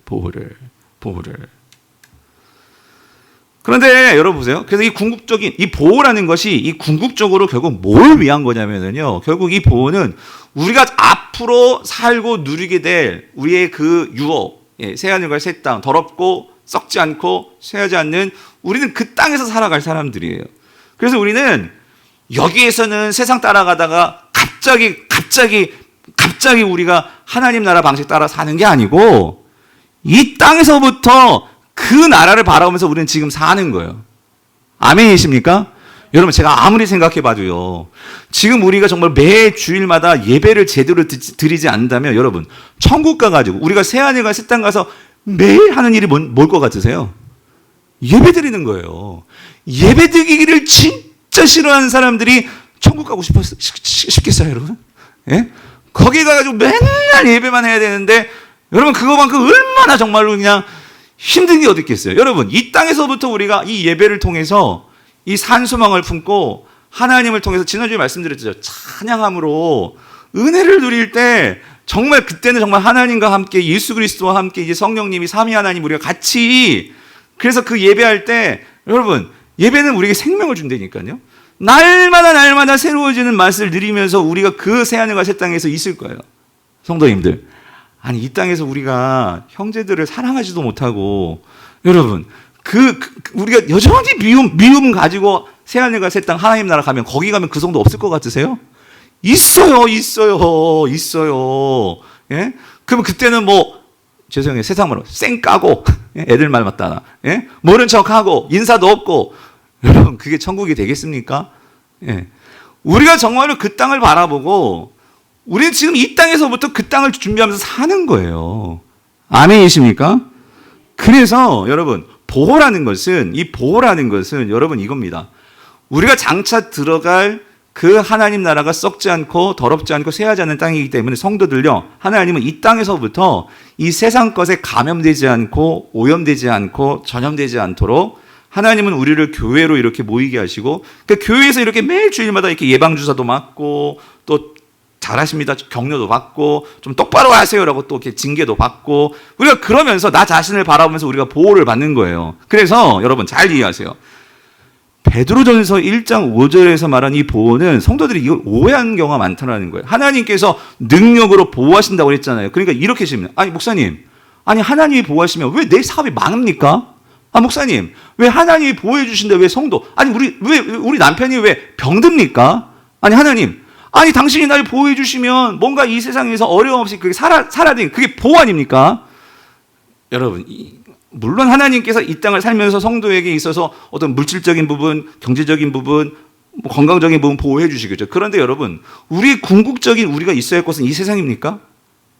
그런데 여러분 보세요. 그래서 이 궁극적인 이 보호라는 것이 이 궁극적으로 결국 뭘 위한 거냐면요. 결국 이 보호는 우리가 앞으로 살고 누리게 될 우리의 그 유업, 예, 새하늘과 새 땅, 더럽고 썩지 않고 쇠하지 않는 우리는 그 땅에서 살아갈 사람들이에요. 그래서 우리는 여기에서는 세상 따라가다가 갑자기 우리가 하나님 나라 방식 따라 사는 게 아니고 이 땅에서부터 그 나라를 바라보면서 우리는 지금 사는 거예요. 아멘이십니까? 여러분 제가 아무리 생각해 봐도요. 지금 우리가 정말 매 주일마다 예배를 제대로 드리지 않는다면 여러분 천국 가가지고 우리가 새하늘과 새 땅 가서 매일 하는 일이 뭘 것 같으세요? 예배 드리는 거예요. 예배 드리기를 진짜 싫어하는 사람들이 천국 가고 싶겠어요 여러분? 예? 거기 가가지고 맨날 예배만 해야 되는데 여러분 그거만큼 얼마나 정말로 그냥 힘든 게 어디 있겠어요. 여러분 이 땅에서부터 우리가 이 예배를 통해서 이 산소망을 품고 하나님을 통해서 지난주에 말씀드렸죠. 찬양함으로 은혜를 누릴 때 정말 그때는 정말 하나님과 함께 예수 그리스도와 함께 이제 성령님이 삼위 하나님 우리가 같이 그래서 그 예배할 때 여러분 예배는 우리에게 생명을 준다니까요. 날마다 새로워지는 맛을 누리면서 우리가 그 새하늘과 새 땅에서 있을 거예요. 성도님들. 아니 이 땅에서 우리가 형제들을 사랑하지도 못하고 여러분 우리가 여전히 미움 가지고 새하늘과 새 땅 하나님 나라 가면 거기 가면 그 정도 없을 것 같으세요? 있어요. 예? 그러면 그때는 뭐 죄송해요 세상 말로 쌩 까고 애들 말 맞다나 예? 모른 척하고 인사도 없고 여러분 그게 천국이 되겠습니까? 예. 우리가 정말로 그 땅을 바라보고 우리는 지금 이 땅에서부터 그 땅을 준비하면서 사는 거예요. 아멘이십니까? 그래서 여러분 보호라는 것은 여러분 이겁니다. 우리가 장차 들어갈 그 하나님 나라가 썩지 않고 더럽지 않고 쇠하지 않는 땅이기 때문에 성도들요. 하나님은 이 땅에서부터 이 세상 것에 감염되지 않고 오염되지 않고 전염되지 않도록 하나님은 우리를 교회로 이렇게 모이게 하시고 그러니까 교회에서 이렇게 매일 주일마다 이렇게 예방주사도 맞고 또 잘하십니다 격려도 받고 좀 똑바로 하세요라고 또 이렇게 징계도 받고 우리가 그러면서 나 자신을 바라보면서 우리가 보호를 받는 거예요. 그래서 여러분 잘 이해하세요. 베드로전서 1장 5절에서 말한 이 보호는 성도들이 이걸 오해하는 경우가 많다는 거예요. 하나님께서 능력으로 보호하신다고 그랬잖아요. 그러니까 이렇게 하시면 아니 목사님 아니 하나님이 보호하시면 왜 내 사업이 망합니까? 아 목사님 왜 하나님이 보호해 주신데 왜 성도 아니 우리 남편이 왜 병듭니까? 아니 하나님 아니 당신이 날 보호해 주시면 뭔가 이 세상에서 어려움 없이 그게 살아야 되는 그게 보호 아닙니까? 여러분 물론 하나님께서 이 땅을 살면서 성도에게 있어서 어떤 물질적인 부분, 경제적인 부분, 뭐 건강적인 부분 보호해 주시겠죠. 그런데 여러분 우리 궁극적인 우리가 있어야 할 곳은 이 세상입니까?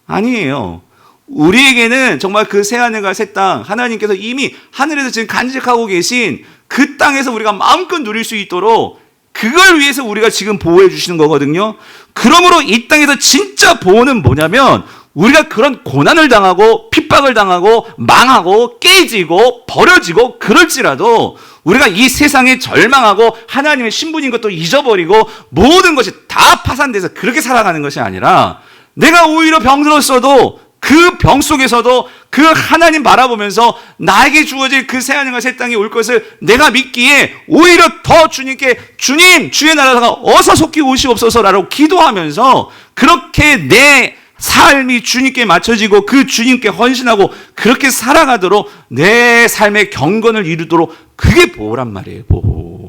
아니에요. 우리에게는 정말 그 새하늘과 새 땅 하나님께서 이미 하늘에서 지금 간직하고 계신 그 땅에서 우리가 마음껏 누릴 수 있도록 그걸 위해서 우리가 지금 보호해 주시는 거거든요. 그러므로 이 땅에서 진짜 보호는 뭐냐면 우리가 그런 고난을 당하고 핍박을 당하고 망하고 깨지고 버려지고 그럴지라도 우리가 이 세상에 절망하고 하나님의 신분인 것도 잊어버리고 모든 것이 다 파산돼서 그렇게 살아가는 것이 아니라 내가 오히려 병들었어도 그 병 속에서도 그 하나님 바라보면서 나에게 주어질 그 새하늘과 새 땅이 올 것을 내가 믿기에 오히려 더 주님께 주님 주의 나라가 어서 속히 오시옵소서라고 기도하면서 그렇게 내 삶이 주님께 맞춰지고 그 주님께 헌신하고 그렇게 살아가도록 내 삶의 경건을 이루도록 그게 보호란 말이에요. 보호.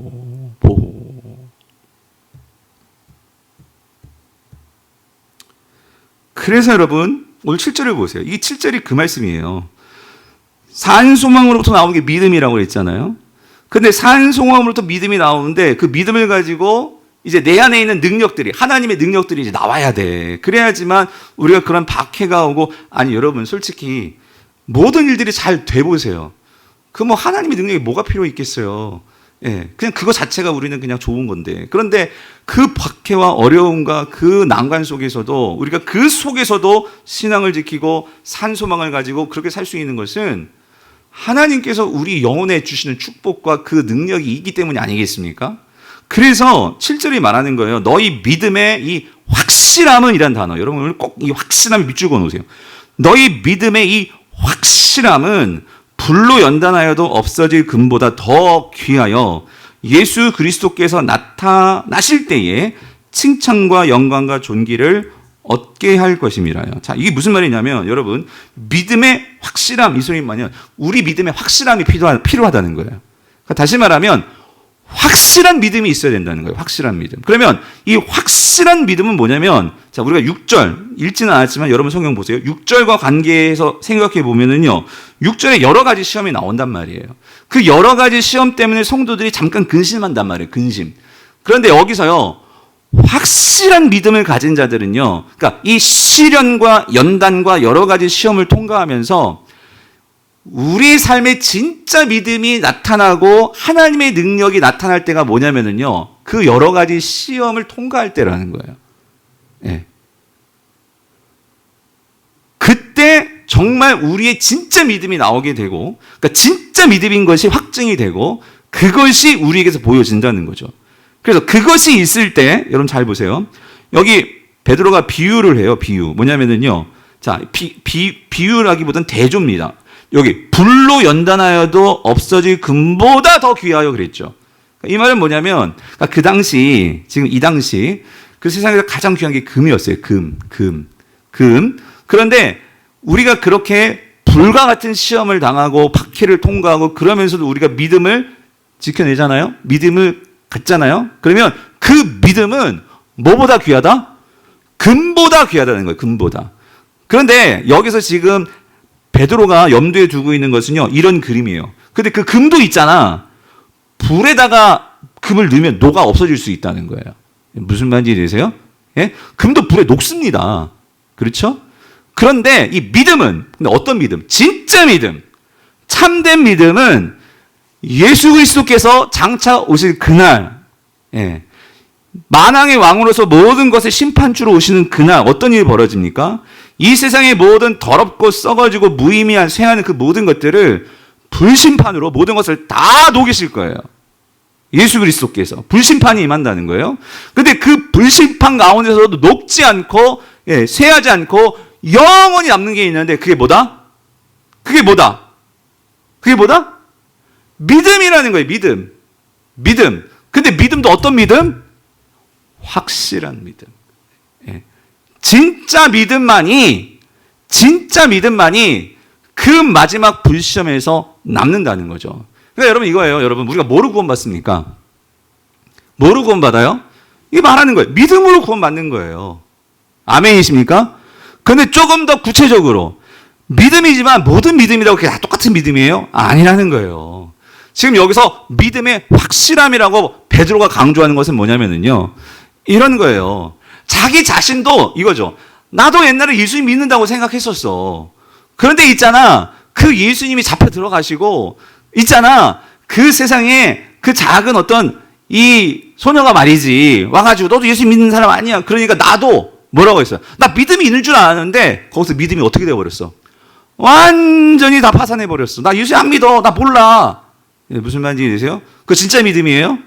그래서 여러분 오늘 7절을 보세요. 이 7절이 그 말씀이에요. 산소망으로부터 나오는 게 믿음이라고 했잖아요. 근데 산소망으로부터 믿음이 나오는데 그 믿음을 가지고 이제 내 안에 있는 능력들이 하나님의 능력들이 이제 나와야 돼. 그래야지만 우리가 그런 박해가 오고 아니 여러분 솔직히 모든 일들이 잘 돼 보세요. 그 뭐 하나님의 능력이 뭐가 필요 있겠어요. 예, 그냥 그거 자체가 우리는 그냥 좋은 건데. 그런데 그 박해와 어려움과 그 난관 속에서도 우리가 그 속에서도 신앙을 지키고 산소망을 가지고 그렇게 살 수 있는 것은 하나님께서 우리 영혼에 주시는 축복과 그 능력이 있기 때문이 아니겠습니까? 그래서 7절이 말하는 거예요. 너희 믿음의 이 확실함은 이란 단어. 여러분 오늘 꼭 이 확실함을 밑줄 그어놓으세요. 너희 믿음의 이 확실함은 불로 연단하여도 없어질 금보다 더 귀하여 예수 그리스도께서 나타나실 때에 칭찬과 영광과 존귀를 얻게 할 것임이라요. 자, 이게 무슨 말이냐면 여러분 믿음의 확실함, 이 소리 뭐냐면 우리 믿음의 확실함이 필요하다는 거예요. 그러니까 다시 말하면 확실한 믿음이 있어야 된다는 거예요. 확실한 믿음. 그러면 이 확실한 믿음은 뭐냐면, 자, 우리가 6절 읽지는 않았지만 여러분 성경 보세요. 6절과 관계해서 생각해 보면은요, 6절에 여러 가지 시험이 나온단 말이에요. 그 여러 가지 시험 때문에 성도들이 잠깐 근심한단 말이에요. 근심. 그런데 여기서요, 확실한 믿음을 가진 자들은요, 그러니까 이 시련과 연단과 여러 가지 시험을 통과하면서 우리 삶에 진짜 믿음이 나타나고 하나님의 능력이 나타날 때가 뭐냐면은요, 그 여러 가지 시험을 통과할 때라는 거예요. 예. 그때 정말 우리의 진짜 믿음이 나오게 되고, 그러니까 진짜 믿음인 것이 확증이 되고, 그것이 우리에게서 보여진다는 거죠. 그래서 그것이 있을 때, 여러분 잘 보세요. 여기 베드로가 비유를 해요, 비유. 뭐냐면은요, 자, 비유라기보다는 대조입니다. 여기 불로 연단하여도 없어질 금보다 더 귀하여 그랬죠. 이 말은 뭐냐면 그 당시, 지금 이 당시 그 세상에서 가장 귀한 게 금이었어요. 금. 그런데 우리가 그렇게 불과 같은 시험을 당하고 박해를 통과하고 그러면서도 우리가 믿음을 지켜내잖아요. 믿음을 갖잖아요. 그러면 그 믿음은 뭐보다 귀하다? 금보다 귀하다는 거예요. 금보다. 그런데 여기서 지금 베드로가 염두에 두고 있는 것은요, 이런 그림이에요. 근데 그 금도 있잖아. 불에다가 금을 넣으면 녹아 없어질 수 있다는 거예요. 무슨 말인지 되세요? 예? 금도 불에 녹습니다. 그렇죠? 그런데 이 믿음은, 근데 어떤 믿음? 진짜 믿음. 참된 믿음은 예수 그리스도께서 장차 오실 그날, 예. 만왕의 왕으로서 모든 것의 심판주로 오시는 그날 어떤 일이 벌어집니까? 이 세상의 모든 더럽고 썩어지고 무의미한 쇠하는 그 모든 것들을 불심판으로 모든 것을 다 녹이실 거예요. 예수 그리스도께서 불심판이 임한다는 거예요. 그런데 그 불심판 가운데서도 녹지 않고, 예, 쇠하지 않고 영원히 남는 게 있는데 그게 뭐다? 그게 뭐다? 믿음이라는 거예요. 믿음. 근데 믿음도 어떤 믿음? 확실한 믿음. 예. 진짜 믿음만이 그 마지막 불시험에서 남는다는 거죠. 그러니까 여러분 이거예요. 여러분 우리가 뭐로 구원받습니까? 뭐로 구원받아요? 이게 말하는 거예요. 믿음으로 구원받는 거예요. 아멘이십니까? 그런데 조금 더 구체적으로 믿음이지만 모든 믿음이라고 그게 다 똑같은 믿음이에요? 아니라는 거예요. 지금 여기서 믿음의 확실함이라고 베드로가 강조하는 것은 뭐냐면요, 이런 거예요. 자기 자신도 이거죠. 나도 옛날에 예수님 믿는다고 생각했었어. 그런데 있잖아, 그 예수님이 잡혀 들어가시고, 있잖아, 그 세상에 그 작은 어떤 이 소녀가 말이지, 와가지고 너도 예수님 믿는 사람 아니야. 그러니까 나도 뭐라고 했어요? 나 믿음이 있는 줄 알았는데, 거기서 믿음이 어떻게 되어버렸어? 완전히 다 파산해버렸어. 나 예수님 안 믿어. 나 몰라. 무슨 말인지 되세요? 그거 진짜 믿음이에요?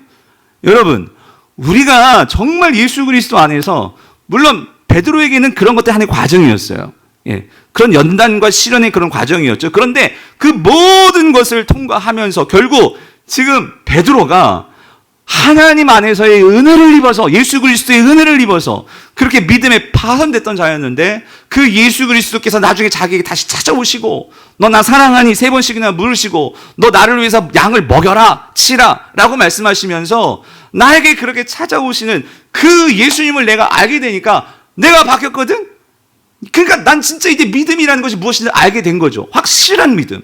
여러분, 우리가 정말 예수 그리스도 안에서, 물론 베드로에게는 그런 것들 하나의 과정이었어요. 예, 그런 연단과 시련의 그런 과정이었죠. 그런데 그 모든 것을 통과하면서 결국 지금 베드로가 하나님 안에서의 은혜를 입어서, 예수 그리스도의 은혜를 입어서 그렇게 믿음에 파손됐던 자였는데, 그 예수 그리스도께서 나중에 자기에게 다시 찾아오시고, 너 나 사랑하니 3번씩이나 물으시고, 너 나를 위해서 양을 먹여라, 치라 라고 말씀하시면서 나에게 그렇게 찾아오시는 그 예수님을 내가 알게 되니까 내가 바뀌었거든? 그러니까 난 진짜 이제 믿음이라는 것이 무엇인지 알게 된 거죠. 확실한 믿음.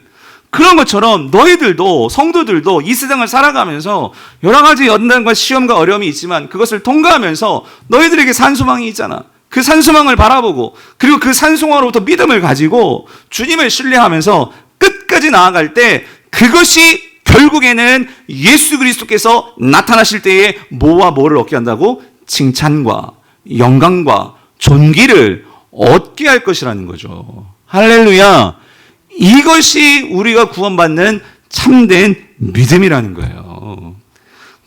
그런 것처럼 너희들도, 성도들도 이 세상을 살아가면서 여러 가지 연단과 시험과 어려움이 있지만 그것을 통과하면서 너희들에게 산소망이 있잖아. 그 산소망을 바라보고, 그리고 그 산소망으로부터 믿음을 가지고 주님을 신뢰하면서 끝까지 나아갈 때 그것이 결국에는 예수 그리스도께서 나타나실 때에 뭐와 뭐를 얻게 한다고? 칭찬과 영광과 존귀를 얻게 할 것이라는 거죠. 할렐루야. 이것이 우리가 구원받는 참된 믿음이라는 거예요.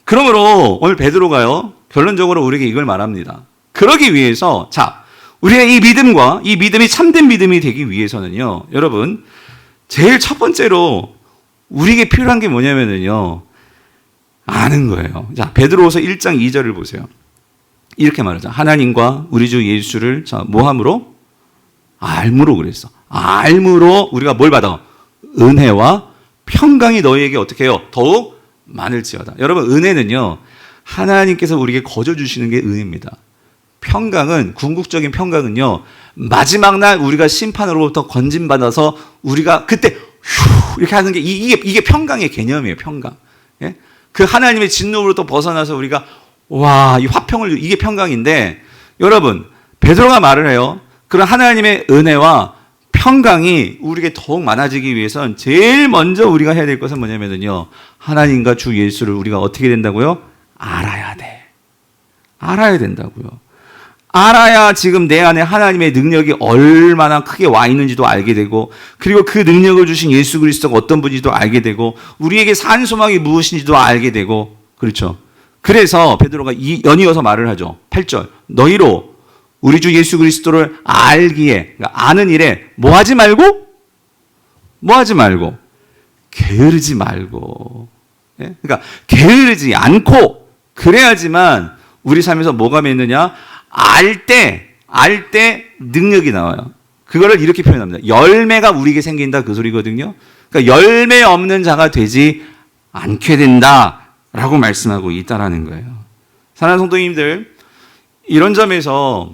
그러므로 오늘 베드로가요, 결론적으로 우리에게 이걸 말합니다. 그러기 위해서, 자, 우리의 이 믿음과 이 믿음이 참된 믿음이 되기 위해서는요, 여러분, 제일 첫 번째로 우리에게 필요한 게 뭐냐면요, 아는 거예요. 자, 베드로후서 1장 2절을 보세요. 이렇게 말하죠. 하나님과 우리 주 예수를, 자, 뭐함으로? 알므로 그랬어. 알므로 우리가 뭘 받아? 은혜와 평강이 너희에게 어떻게 해요? 더욱 많을지어다. 여러분, 은혜는요, 하나님께서 우리에게 거저 주시는 게 은혜입니다. 평강은, 궁극적인 평강은요, 마지막 날 우리가 심판으로부터 건진받아서 우리가 그때 휴 이렇게 하는 게 이게 평강의 개념이에요. 평강. 예? 그 하나님의 진노로부터 벗어나서 우리가 와, 이 화평을, 이게 평강인데, 여러분, 베드로가 말을 해요. 그런 하나님의 은혜와 평강이 우리에게 더욱 많아지기 위해선 제일 먼저 우리가 해야 될 것은 뭐냐면요, 하나님과 주 예수를 우리가 어떻게 된다고요? 알아야 돼. 알아야 된다고요. 알아야 지금 내 안에 하나님의 능력이 얼마나 크게 와 있는지도 알게 되고, 그리고 그 능력을 주신 예수 그리스도가 어떤 분인지도 알게 되고, 우리에게 산 소망이 무엇인지도 알게 되고, 그렇죠. 그래서 베드로가 연이어서 말을 하죠. 8절. 너희로 우리 주 예수 그리스도를 알기에, 그러니까 아는 일에 뭐 하지 말고? 뭐 하지 말고? 게으르지 말고. 예? 그러니까 게으르지 않고, 그래야지만 우리 삶에서 뭐가 맺느냐? 알 때 능력이 나와요. 그거를 이렇게 표현합니다. 열매가 우리에게 생긴다, 그 소리거든요. 그러니까 열매 없는 자가 되지 않게 된다라고 말씀하고 있다라는 거예요. 사랑하는 성도님들, 이런 점에서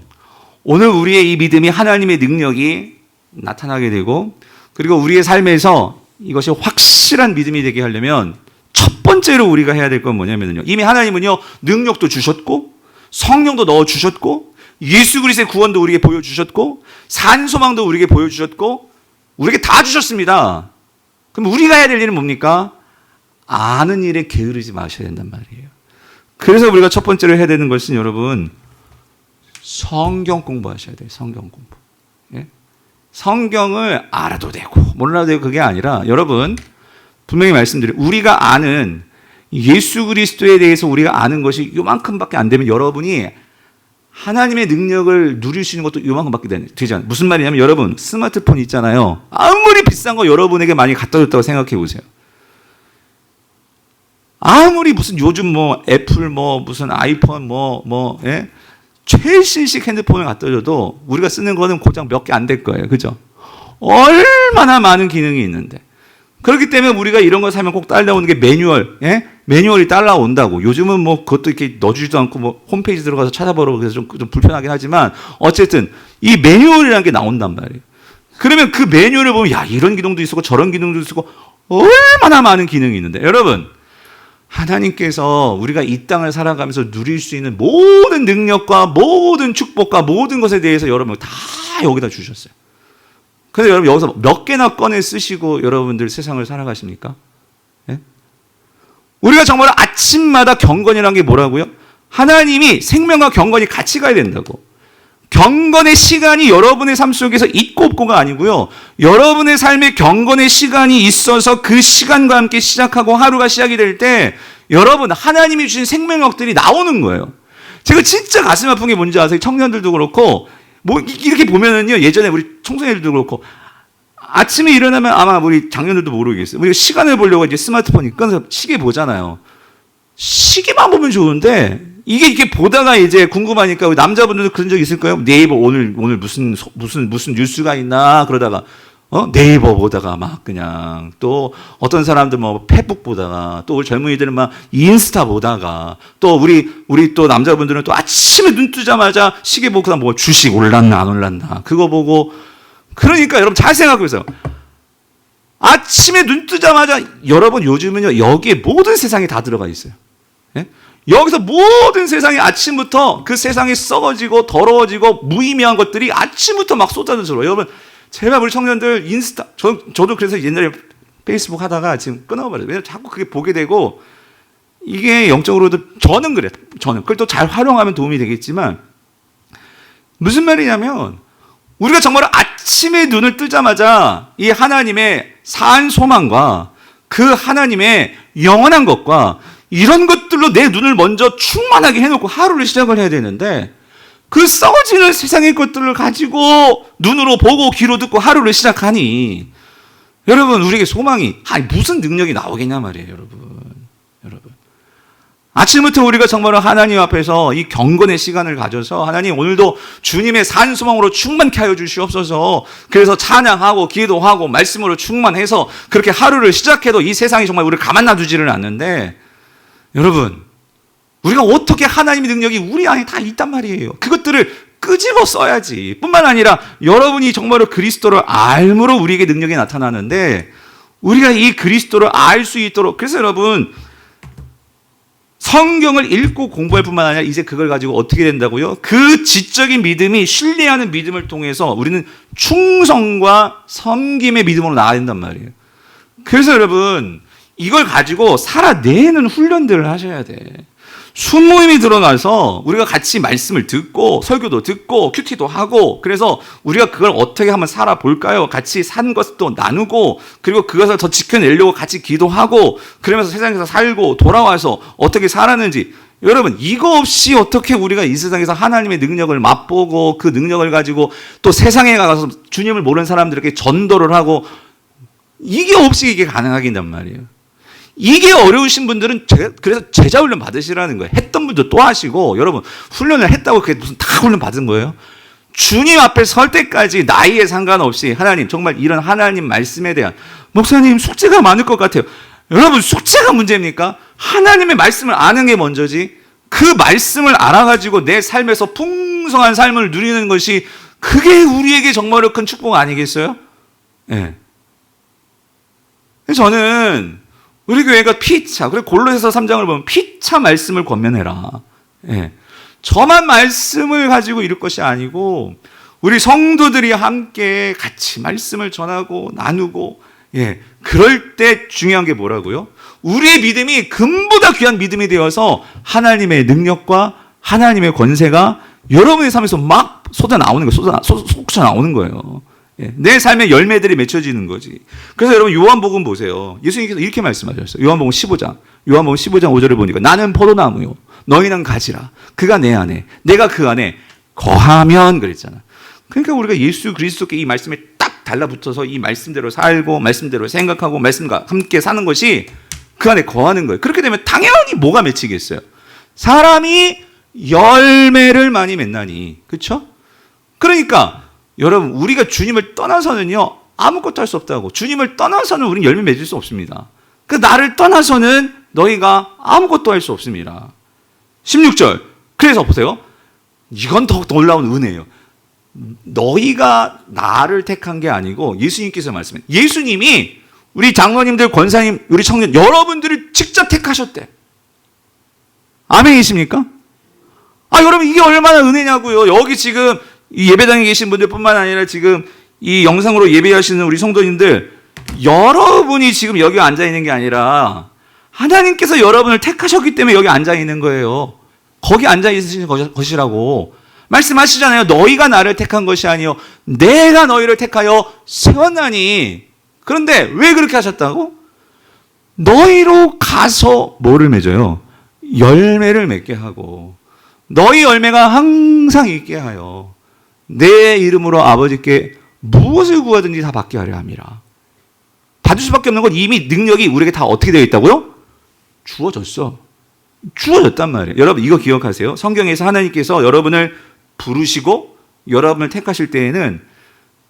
오늘 우리의 이 믿음이 하나님의 능력이 나타나게 되고, 그리고 우리의 삶에서 이것이 확실한 믿음이 되게 하려면 첫 번째로 우리가 해야 될 건 뭐냐면요, 이미 하나님은요, 능력도 주셨고 성령도 넣어주셨고, 예수 그리스도의 구원도 우리에게 보여주셨고, 산 소망도 우리에게 보여주셨고, 우리에게 다 주셨습니다. 그럼 우리가 해야 될 일은 뭡니까? 아는 일에 게으르지 마셔야 된단 말이에요. 그래서 우리가 첫 번째로 해야 되는 것은, 여러분, 성경 공부하셔야 돼요. 성경 공부. 예? 성경을 알아도 되고 몰라도 되고 그게 아니라, 여러분, 분명히 말씀드려요. 우리가 아는 예수 그리스도에 대해서 우리가 아는 것이 요만큼밖에 안 되면 여러분이 하나님의 능력을 누릴 수 있는 것도 요만큼밖에 되지 않아요. 무슨 말이냐면, 여러분, 스마트폰 있잖아요. 아무리 비싼 거 여러분에게 많이 갖다 줬다고 생각해 보세요. 아무리 무슨 요즘 뭐 애플 뭐 무슨 아이폰 예? 최신식 핸드폰을 갖다 줘도 우리가 쓰는 거는 고작 몇 개 안 될 거예요. 그죠? 얼마나 많은 기능이 있는데. 그렇기 때문에 우리가 이런 거 사면 꼭 따라오는 게 매뉴얼, 예? 매뉴얼이 따라온다고. 요즘은 뭐 그것도 이렇게 넣어주지도 않고 뭐 홈페이지 들어가서 찾아보라고, 그래서 좀 불편하긴 하지만, 어쨌든 이 매뉴얼이라는 게 나온단 말이에요. 그러면 그 매뉴얼을 보면, 야, 이런 기능도 있었고 저런 기능도 있었고 얼마나 많은 기능이 있는데, 여러분, 하나님께서 우리가 이 땅을 살아가면서 누릴 수 있는 모든 능력과 모든 축복과 모든 것에 대해서 여러분 다 여기다 주셨어요. 근데 여러분, 여기서 몇 개나 꺼내 쓰시고 여러분들 세상을 살아가십니까? 예? 우리가 정말 아침마다 경건이라는 게 뭐라고요? 하나님이 생명과 경건이 같이 가야 된다고. 경건의 시간이 여러분의 삶 속에서 있고 없고가 아니고요, 여러분의 삶에 경건의 시간이 있어서 그 시간과 함께 시작하고 하루가 시작이 될 때, 여러분, 하나님이 주신 생명력들이 나오는 거예요. 제가 진짜 가슴 아픈 게 뭔지 아세요? 청년들도 그렇고, 뭐 이렇게 보면은요, 예전에 우리 청소년들도 그렇고, 아침에 일어나면, 아마 우리 장년들도 모르겠어요, 우리가 시간을 보려고 이제 스마트폰 꺼내서 시계 보잖아요. 시계만 보면 좋은데, 이게 이렇게 보다가 이제 궁금하니까, 우리 남자분들도 그런 적 있을까요? 네이버 오늘 무슨 뉴스가 있나 그러다가 네이버 보다가 막 그냥, 또 어떤 사람들 뭐 페북 보다가, 또 우리 젊은이들은 막 인스타 보다가, 또 우리 또 남자분들은 또 아침에 눈 뜨자마자 시계 보고 뭐 주식 올랐나 안 올랐나 그거 보고. 그러니까 여러분 잘 생각해 보세요. 아침에 눈 뜨자마자, 여러분 요즘은요, 여기에 모든 세상이 다 들어가 있어요. 예? 여기서 모든 세상이 아침부터 그 세상이 썩어지고 더러워지고 무의미한 것들이 아침부터 막 쏟아져 들어요. 여러분, 제발 우리 청년들 인스타, 저도 그래서 옛날에 페이스북 하다가 지금 끊어버려요. 왜냐면 자꾸 그게 보게 되고 이게 영적으로도 저는 그래요. 저는 그걸 또 잘 활용하면 도움이 되겠지만 무슨 말이냐면 우리가 정말 아침에 눈을 뜨자마자 이 하나님의 산 소망과 그 하나님의 영원한 것과 이런 것들로 내 눈을 먼저 충만하게 해놓고 하루를 시작을 해야 되는데 그 썩어지는 세상의 것들을 가지고 눈으로 보고 귀로 듣고 하루를 시작하니 여러분 우리에게 소망이 무슨 능력이 나오겠냐 말이에요. 여러분 아침부터 우리가 정말로 하나님 앞에서 이 경건의 시간을 가져서 하나님 오늘도 주님의 산 소망으로 충만케 하여 주시옵소서. 그래서 찬양하고 기도하고 말씀으로 충만해서 그렇게 하루를 시작해도 이 세상이 정말 우리를 가만 놔두지를 않는데 여러분 우리가 어떻게 하나님의 능력이 우리 안에 다 있단 말이에요. 그것들을 끄집어 써야지. 뿐만 아니라 여러분이 정말로 그리스도를 알므로 우리에게 능력이 나타나는데 우리가 이 그리스도를 알 수 있도록 그래서 여러분 성경을 읽고 공부할 뿐만 아니라 이제 그걸 가지고 어떻게 된다고요? 그 지적인 믿음이 신뢰하는 믿음을 통해서 우리는 충성과 섬김의 믿음으로 나아야 된단 말이에요. 그래서 여러분 이걸 가지고 살아내는 훈련들을 하셔야 돼. 순모임이 들어가서 우리가 같이 말씀을 듣고 설교도 듣고 큐티도 하고 그래서 우리가 그걸 어떻게 한번 살아볼까요? 같이 산 것도 나누고 그리고 그것을 더 지켜내려고 같이 기도하고 그러면서 세상에서 살고 돌아와서 어떻게 살았는지 여러분 이거 없이 어떻게 우리가 이 세상에서 하나님의 능력을 맛보고 그 능력을 가지고 또 세상에 가서 주님을 모르는 사람들에게 전도를 하고 이게 없이 이게 가능하긴단 말이에요. 이게 어려우신 분들은 그래서 제자 훈련 받으시라는 거예요. 했던 분도 또 하시고 여러분 훈련을 했다고 그게 무슨 다 훈련 받은 거예요? 주님 앞에 설 때까지 나이에 상관없이 하나님 정말 이런 하나님 말씀에 대한 목사님 숙제가 많을 것 같아요. 여러분 숙제가 문제입니까? 하나님의 말씀을 아는 게 먼저지 그 말씀을 알아가지고 내 삶에서 풍성한 삶을 누리는 것이 그게 우리에게 정말로 큰 축복 아니겠어요? 네. 저는 우리 교회가 피차, 그리고 골로새서 3장을 보면 피차 말씀을 권면해라. 예. 저만 말씀을 가지고 이룰 것이 아니고 우리 성도들이 함께 같이 말씀을 전하고 나누고 예. 그럴 때 중요한 게 뭐라고요? 우리의 믿음이 금보다 귀한 믿음이 되어서 하나님의 능력과 하나님의 권세가 여러분의 삶에서 막 쏟아나오는 거예요. 쏟아나오는 거예요. 내 삶의 열매들이 맺혀지는 거지. 그래서 여러분 요한복음 보세요. 예수님께서 이렇게 말씀하셨어요. 요한복음 15장 5절을 보니까 나는 포도나무요 너희는 가지라. 그가 내 안에 내가 그 안에 거하면 그랬잖아. 그러니까 우리가 예수 그리스도께 이 말씀에 딱 달라붙어서 이 말씀대로 살고 말씀대로 생각하고 말씀과 함께 사는 것이 그 안에 거하는 거예요. 그렇게 되면 당연히 뭐가 맺히겠어요? 사람이 열매를 많이 맺나니. 그렇죠? 그러니까 여러분 우리가 주님을 떠나서는요 아무것도 할 수 없다고. 주님을 떠나서는 우리는 열매 맺을 수 없습니다. 그 나를 떠나서는 너희가 아무것도 할 수 없습니다. 16절 그래서 보세요. 이건 더 놀라운 은혜예요. 너희가 나를 택한 게 아니고 예수님께서 말씀해. 예수님이 우리 장로님들 권사님 우리 청년 여러분들을 직접 택하셨대. 아멘이십니까? 여러분 이게 얼마나 은혜냐고요. 여기 지금 이 예배당에 계신 분들뿐만 아니라 지금 이 영상으로 예배하시는 우리 성도님들 여러분이 지금 여기 앉아 있는 게 아니라 하나님께서 여러분을 택하셨기 때문에 여기 앉아 있는 거예요. 거기 앉아 있으신 것이라고 말씀하시잖아요. 너희가 나를 택한 것이 아니요 내가 너희를 택하여 세웠나니. 그런데 왜 그렇게 하셨다고? 너희로 가서 뭐를 맺어요? 열매를 맺게 하고 너희 열매가 항상 있게 하여 내 이름으로 아버지께 무엇을 구하든지 다 받게 하려 함이라. 받을 수밖에 없는 건 이미 능력이 우리에게 다 어떻게 되어 있다고요? 주어졌어. 주어졌단 말이에요. 여러분 이거 기억하세요. 성경에서 하나님께서 여러분을 부르시고 여러분을 택하실 때에는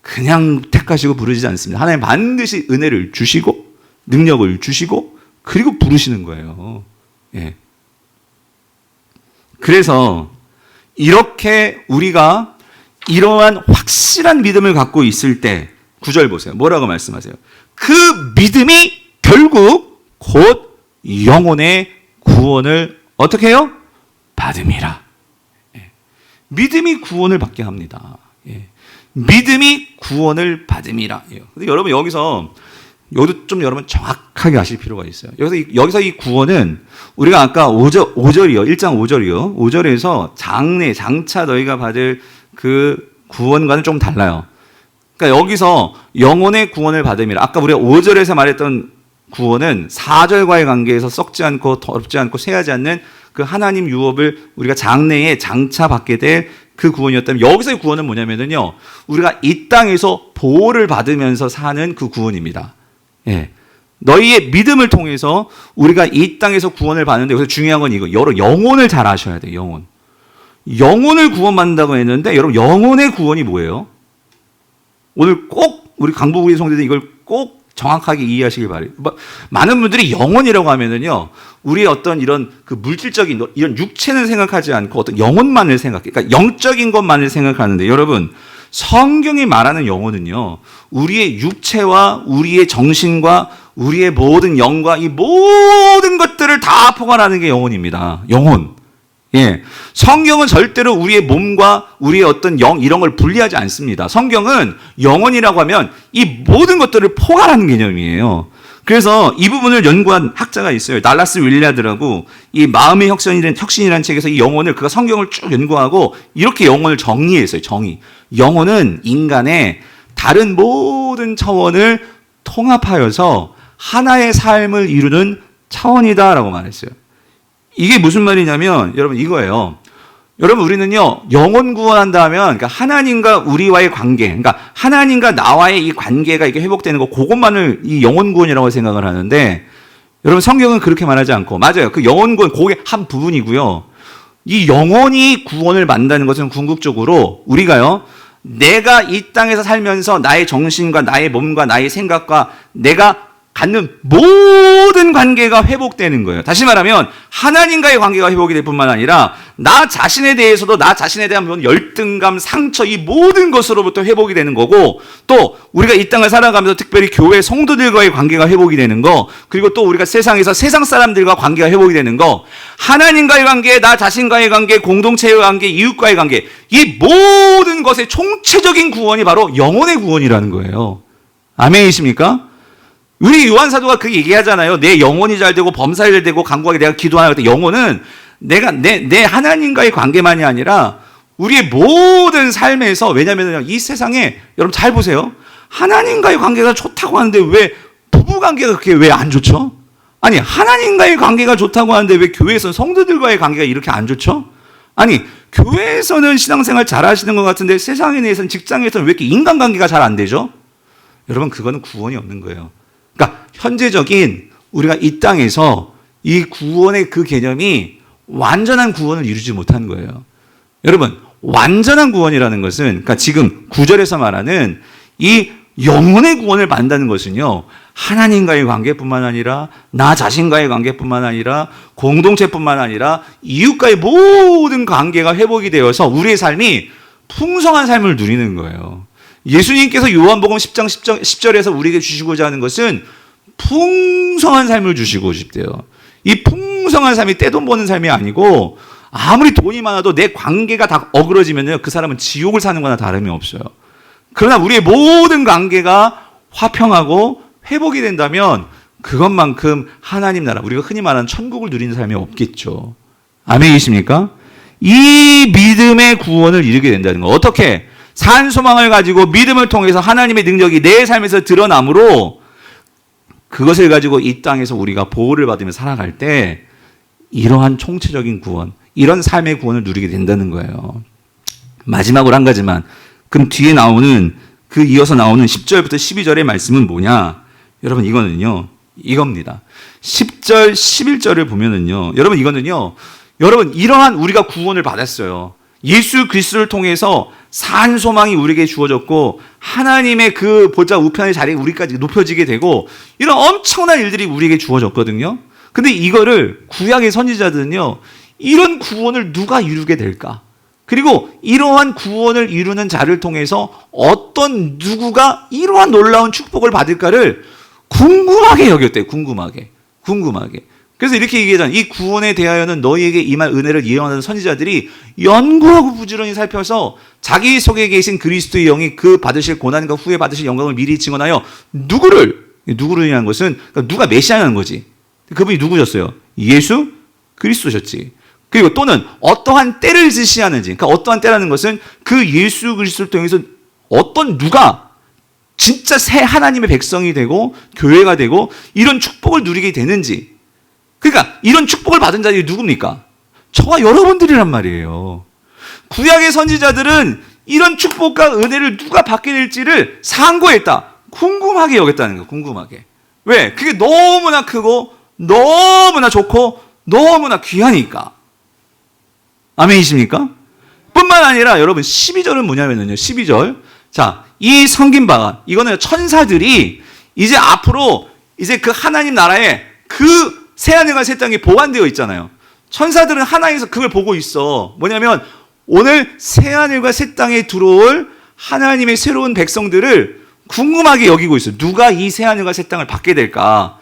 그냥 택하시고 부르지 않습니다. 하나님 반드시 은혜를 주시고 능력을 주시고 그리고 부르시는 거예요. 예. 그래서 이렇게 우리가 이러한 확실한 믿음을 갖고 있을 때 9절 보세요. 뭐라고 말씀하세요? 그 믿음이 결국 곧 영혼의 구원을 어떻게 해요? 받음이라. 예. 믿음이 구원을 받게 합니다. 예. 믿음이 구원을 받음이라. 근데 여러분 여기서 여기도 좀 여러분 정확하게 아실 필요가 있어요. 여기서 이 구원은 우리가 아까 5절이요. 1장 5절이요. 5절에서 장차 너희가 받을 그 구원과는 좀 달라요. 그러니까 여기서 영혼의 구원을 받음이라. 아까 우리가 5절에서 말했던 구원은 4절과의 관계에서 썩지 않고 더럽지 않고 쇠하지 않는 그 하나님 유업을 우리가 장래에 장차 받게 될 그 구원이었다면, 여기서의 구원은 뭐냐면요, 우리가 이 땅에서 보호를 받으면서 사는 그 구원입니다. 예. 너희의 믿음을 통해서 우리가 이 땅에서 구원을 받는데, 여기서 중요한 건 이거. 여러분, 영혼을 잘 아셔야 돼요. 영혼. 영혼을 구원받는다고 했는데, 여러분, 영혼의 구원이 뭐예요? 오늘 꼭 우리 강북우리 성도들 이걸 꼭 정확하게 이해하시길 바래요. 많은 분들이 영혼이라고 하면은요, 우리의 어떤 이런 그 물질적인 이런 육체는 생각하지 않고 어떤 영혼만을 생각해. 그러니까 영적인 것만을 생각하는데, 여러분, 성경이 말하는 영혼은요, 우리의 육체와 우리의 정신과 우리의 모든 영과 이 모든 것들을 다 포괄하는 게 영혼입니다. 영혼. 예. 성경은 절대로 우리의 몸과 우리의 어떤 영, 이런 걸 분리하지 않습니다. 성경은 영혼이라고 하면 이 모든 것들을 포괄하는 개념이에요. 그래서 이 부분을 연구한 학자가 있어요. 달라스 윌리아드라고, 이 마음의 혁신이라는 책에서 이 영혼을, 그가 성경을 쭉 연구하고 이렇게 영혼을 정의했어요. 정의. 영혼은 인간의 다른 모든 차원을 통합하여서 하나의 삶을 이루는 차원이다라고 말했어요. 이게 무슨 말이냐면, 여러분, 이거예요. 여러분, 우리는요, 영혼 구원한다 하면, 그러니까 하나님과 우리와의 관계, 그러니까 하나님과 나와의 이 관계가 이게 회복되는 거, 그것만을 이 영혼 구원이라고 생각을 하는데, 여러분, 성경은 그렇게 말하지 않고, 맞아요. 그 영혼 구원, 그게 한 부분이고요. 이 영혼이 구원을 받는다는 것은 궁극적으로 우리가요, 내가 이 땅에서 살면서 나의 정신과 나의 몸과 나의 생각과 내가 갖는 모든 관계가 회복되는 거예요. 다시 말하면 하나님과의 관계가 회복이 될 뿐만 아니라 나 자신에 대해서도, 나 자신에 대한 열등감, 상처, 이 모든 것으로부터 회복이 되는 거고, 또 우리가 이 땅을 살아가면서 특별히 교회 성도들과의 관계가 회복이 되는 거, 그리고 또 우리가 세상에서 세상 사람들과 관계가 회복이 되는 거, 하나님과의 관계, 나 자신과의 관계, 공동체의 관계, 이웃과의 관계, 이 모든 것의 총체적인 구원이 바로 영혼의 구원이라는 거예요. 아멘이십니까? 우리 요한사도가 그 얘기하잖아요. 내 영혼이 잘 되고 범사에 잘 되고 간구하게 내가 기도하여. 영혼은 내가 내 하나님과의 관계만이 아니라 우리의 모든 삶에서, 왜냐하면 이 세상에, 여러분 잘 보세요. 하나님과의 관계가 좋다고 하는데 왜 부부 관계가 그렇게 왜 안 좋죠? 아니, 하나님과의 관계가 좋다고 하는데 왜 교회에서는 성도들과의 관계가 이렇게 안 좋죠? 아니, 교회에서는 신앙생활 잘 하시는 것 같은데 세상에 대해서는, 직장에서는 왜 이렇게 인간관계가 잘 안 되죠? 여러분, 그거는 구원이 없는 거예요. 그러니까 현재적인 우리가 이 땅에서 이 구원의 그 개념이 완전한 구원을 이루지 못한 거예요. 여러분, 완전한 구원이라는 것은, 그러니까 지금 9절에서 말하는 이 영혼의 구원을 받는다는 것은요, 하나님과의 관계뿐만 아니라 나 자신과의 관계뿐만 아니라 공동체뿐만 아니라 이웃과의 모든 관계가 회복이 되어서 우리의 삶이 풍성한 삶을 누리는 거예요. 예수님께서 요한복음 10장 10절에서 우리에게 주시고자 하는 것은 풍성한 삶을 주시고 싶대요. 이 풍성한 삶이 떼돈 버는 삶이 아니고, 아무리 돈이 많아도 내 관계가 다 어그러지면요, 그 사람은 지옥을 사는 거나 다름이 없어요. 그러나 우리의 모든 관계가 화평하고 회복이 된다면 그것만큼 하나님 나라, 우리가 흔히 말하는 천국을 누리는 삶이 없겠죠. 아멘이십니까? 이 믿음의 구원을 이루게 된다는 거. 어떻게? 산 소망을 가지고 믿음을 통해서 하나님의 능력이 내 삶에서 드러나므로 그것을 가지고 이 땅에서 우리가 보호를 받으며 살아갈 때 이러한 총체적인 구원, 이런 삶의 구원을 누리게 된다는 거예요. 마지막으로 한 가지만, 그럼 뒤에 나오는, 그 이어서 나오는 10절부터 12절의 말씀은 뭐냐? 여러분, 이거는요, 이겁니다. 10절, 11절을 보면은요, 여러분, 이거는요, 여러분, 이러한 우리가 구원을 받았어요. 예수 그리스도를 통해서 산 소망이 우리에게 주어졌고, 하나님의 그 보좌 우편의 자리에 우리까지 높여지게 되고, 이런 엄청난 일들이 우리에게 주어졌거든요. 근데 이거를 구약의 선지자들은요, 이런 구원을 누가 이루게 될까? 그리고 이러한 구원을 이루는 자를 통해서 어떤 누구가 이러한 놀라운 축복을 받을까를 궁금하게 여겼대요. 궁금하게. 그래서 이렇게 얘기하잖아요. 이 구원에 대하여는 너희에게 임할 은혜를 예언하는 선지자들이 연구하고 부지런히 살펴서 자기 속에 계신 그리스도의 영이 그 받으실 고난과 후에 받으실 영광을 미리 증언하여 누구를, 누구를 의한 것은 그러니까 누가 메시아라는 거지. 그분이 누구셨어요? 예수 그리스도셨지. 그리고 또는 어떠한 때를 지시하는지, 그러니까 어떠한 때라는 것은 그 예수 그리스도를 통해서 어떤 누가 진짜 새 하나님의 백성이 되고 교회가 되고 이런 축복을 누리게 되는지. 그러니까 이런 축복을 받은 자들이 누굽니까? 저와 여러분들이란 말이에요. 구약의 선지자들은 이런 축복과 은혜를 누가 받게 될지를 상고했다. 궁금하게 여겼다는 거예요. 궁금하게. 왜? 그게 너무나 크고 너무나 좋고 너무나 귀하니까. 아멘이십니까? 뿐만 아니라 여러분 12절은 뭐냐면요. 12절. 자, 이 섬긴 바가 이거는 천사들이 이제 앞으로 이제 그 하나님 나라에 그 새하늘과 새 땅이 보관되어 있잖아요. 천사들은 하나에서 그걸 보고 있어. 뭐냐면 오늘 새하늘과 새 땅에 들어올 하나님의 새로운 백성들을 궁금하게 여기고 있어요. 누가 이 새하늘과 새 땅을 받게 될까?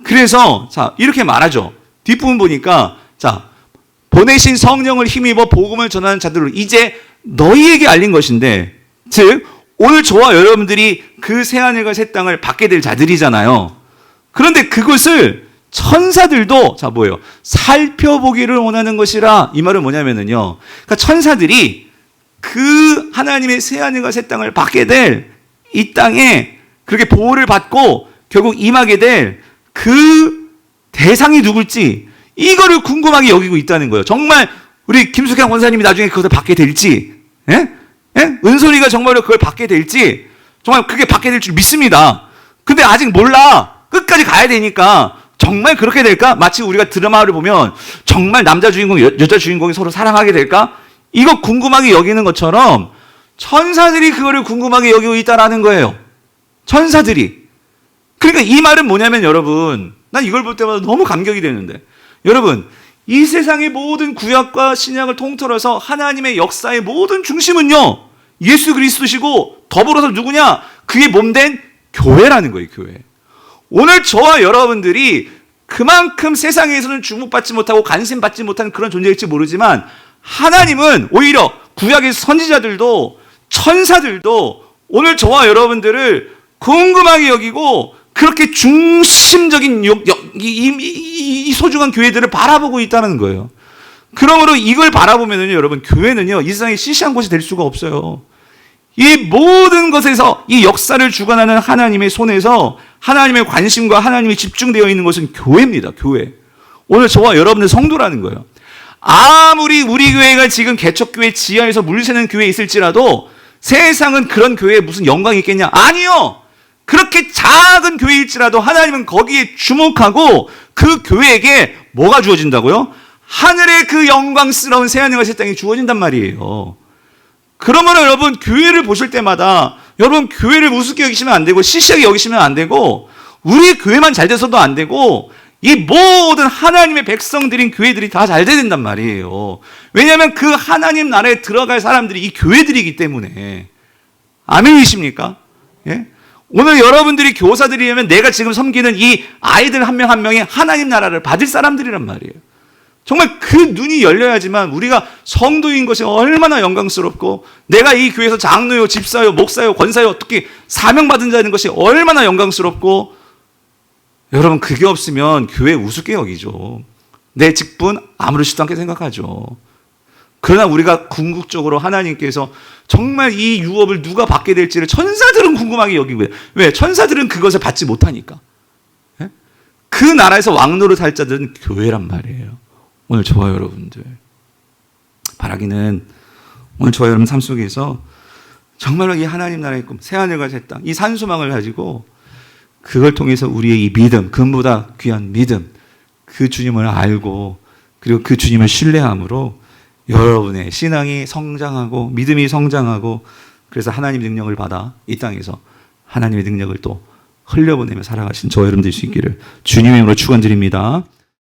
그래서 자 이렇게 말하죠. 뒷부분 보니까 자 보내신 성령을 힘입어 복음을 전하는 자들로 이제 너희에게 알린 것인데, 즉 오늘 저와 여러분들이 그 새하늘과 새 땅을 받게 될 자들이잖아요. 그런데 그것을 천사들도 자 뭐예요? 살펴보기를 원하는 것이라. 이 말은 뭐냐면요. 그러니까 천사들이 그 하나님의 새하늘과 새 땅을 받게 될 이 땅에 그렇게 보호를 받고 결국 임하게 될 그 대상이 누굴지 이거를 궁금하게 여기고 있다는 거예요. 정말 우리 김숙현 권사님이 나중에 그것을 받게 될지, 예? 예? 은솔이가 정말로 그걸 받게 될지 정말 그게 받게 될 줄 믿습니다. 근데 아직 몰라. 끝까지 가야 되니까 정말 그렇게 될까? 마치 우리가 드라마를 보면 정말 남자 주인공, 여자 주인공이 서로 사랑하게 될까? 이거 궁금하게 여기는 것처럼 천사들이 그거를 궁금하게 여기고 있다라는 거예요. 천사들이. 그러니까 이 말은 뭐냐면 여러분, 난 이걸 볼 때마다 너무 감격이 되는데, 여러분 이 세상의 모든 구약과 신약을 통틀어서 하나님의 역사의 모든 중심은요 예수 그리스도시고 더불어서 누구냐? 그의 몸된 교회라는 거예요. 교회. 오늘 저와 여러분들이 그만큼 세상에서는 주목받지 못하고 관심받지 못하는 그런 존재일지 모르지만 하나님은 오히려 구약의 선지자들도 천사들도 오늘 저와 여러분들을 궁금하게 여기고 그렇게 중심적인 이 소중한 교회들을 바라보고 있다는 거예요. 그러므로 이걸 바라보면요 여러분, 교회는요 이 세상에 시시한 곳이 될 수가 없어요. 이 모든 것에서 이 역사를 주관하는 하나님의 손에서 하나님의 관심과 하나님이 집중되어 있는 것은 교회입니다. 교회. 오늘 저와 여러분들 성도라는 거예요. 아무리 우리 교회가 지금 개척교회 지하에서 물새는 교회에 있을지라도 세상은 그런 교회에 무슨 영광이 있겠냐? 아니요. 그렇게 작은 교회일지라도 하나님은 거기에 주목하고 그 교회에게 뭐가 주어진다고요? 하늘의 그 영광스러운 새하늘과 새 땅이 주어진단 말이에요. 그러므로 여러분 교회를 보실 때마다 여러분 교회를 우습게 여기시면 안 되고 시시하게 여기시면 안 되고 우리 교회만 잘 돼서도 안 되고 이 모든 하나님의 백성들인 교회들이 다 잘 돼야 된단 말이에요. 왜냐하면 그 하나님 나라에 들어갈 사람들이 이 교회들이기 때문에. 아멘이십니까? 예? 오늘 여러분들이 교사들이라면 내가 지금 섬기는 이 아이들 한 명 한 명이 하나님 나라를 받을 사람들이란 말이에요. 정말 그 눈이 열려야지만 우리가 성도인 것이 얼마나 영광스럽고 내가 이 교회에서 장로요, 집사요, 목사요, 권사요, 특히 사명받은 자인 것이 얼마나 영광스럽고, 여러분 그게 없으면 교회 우습게 여기죠. 내 직분 아무렇지도 않게 생각하죠. 그러나 우리가 궁극적으로 하나님께서 정말 이 유업을 누가 받게 될지를 천사들은 궁금하게 여기고요. 왜? 천사들은 그것을 받지 못하니까. 예? 그 나라에서 왕노릇 할 자들은 교회란 말이에요. 오늘 저와 여러분들 바라기는 오늘 저와 여러분 삶 속에서 정말로 이 하나님 나라의 꿈, 새하늘과 새 땅, 이 산소망을 가지고 그걸 통해서 우리의 이 믿음, 금보다 귀한 믿음, 그 주님을 알고 그리고 그 주님을 신뢰함으로 여러분의 신앙이 성장하고 믿음이 성장하고 그래서 하나님의 능력을 받아 이 땅에서 하나님의 능력을 또 흘려보내며 살아가신 저와 여러분 될 수 있기를 주님의 이름으로 축원드립니다.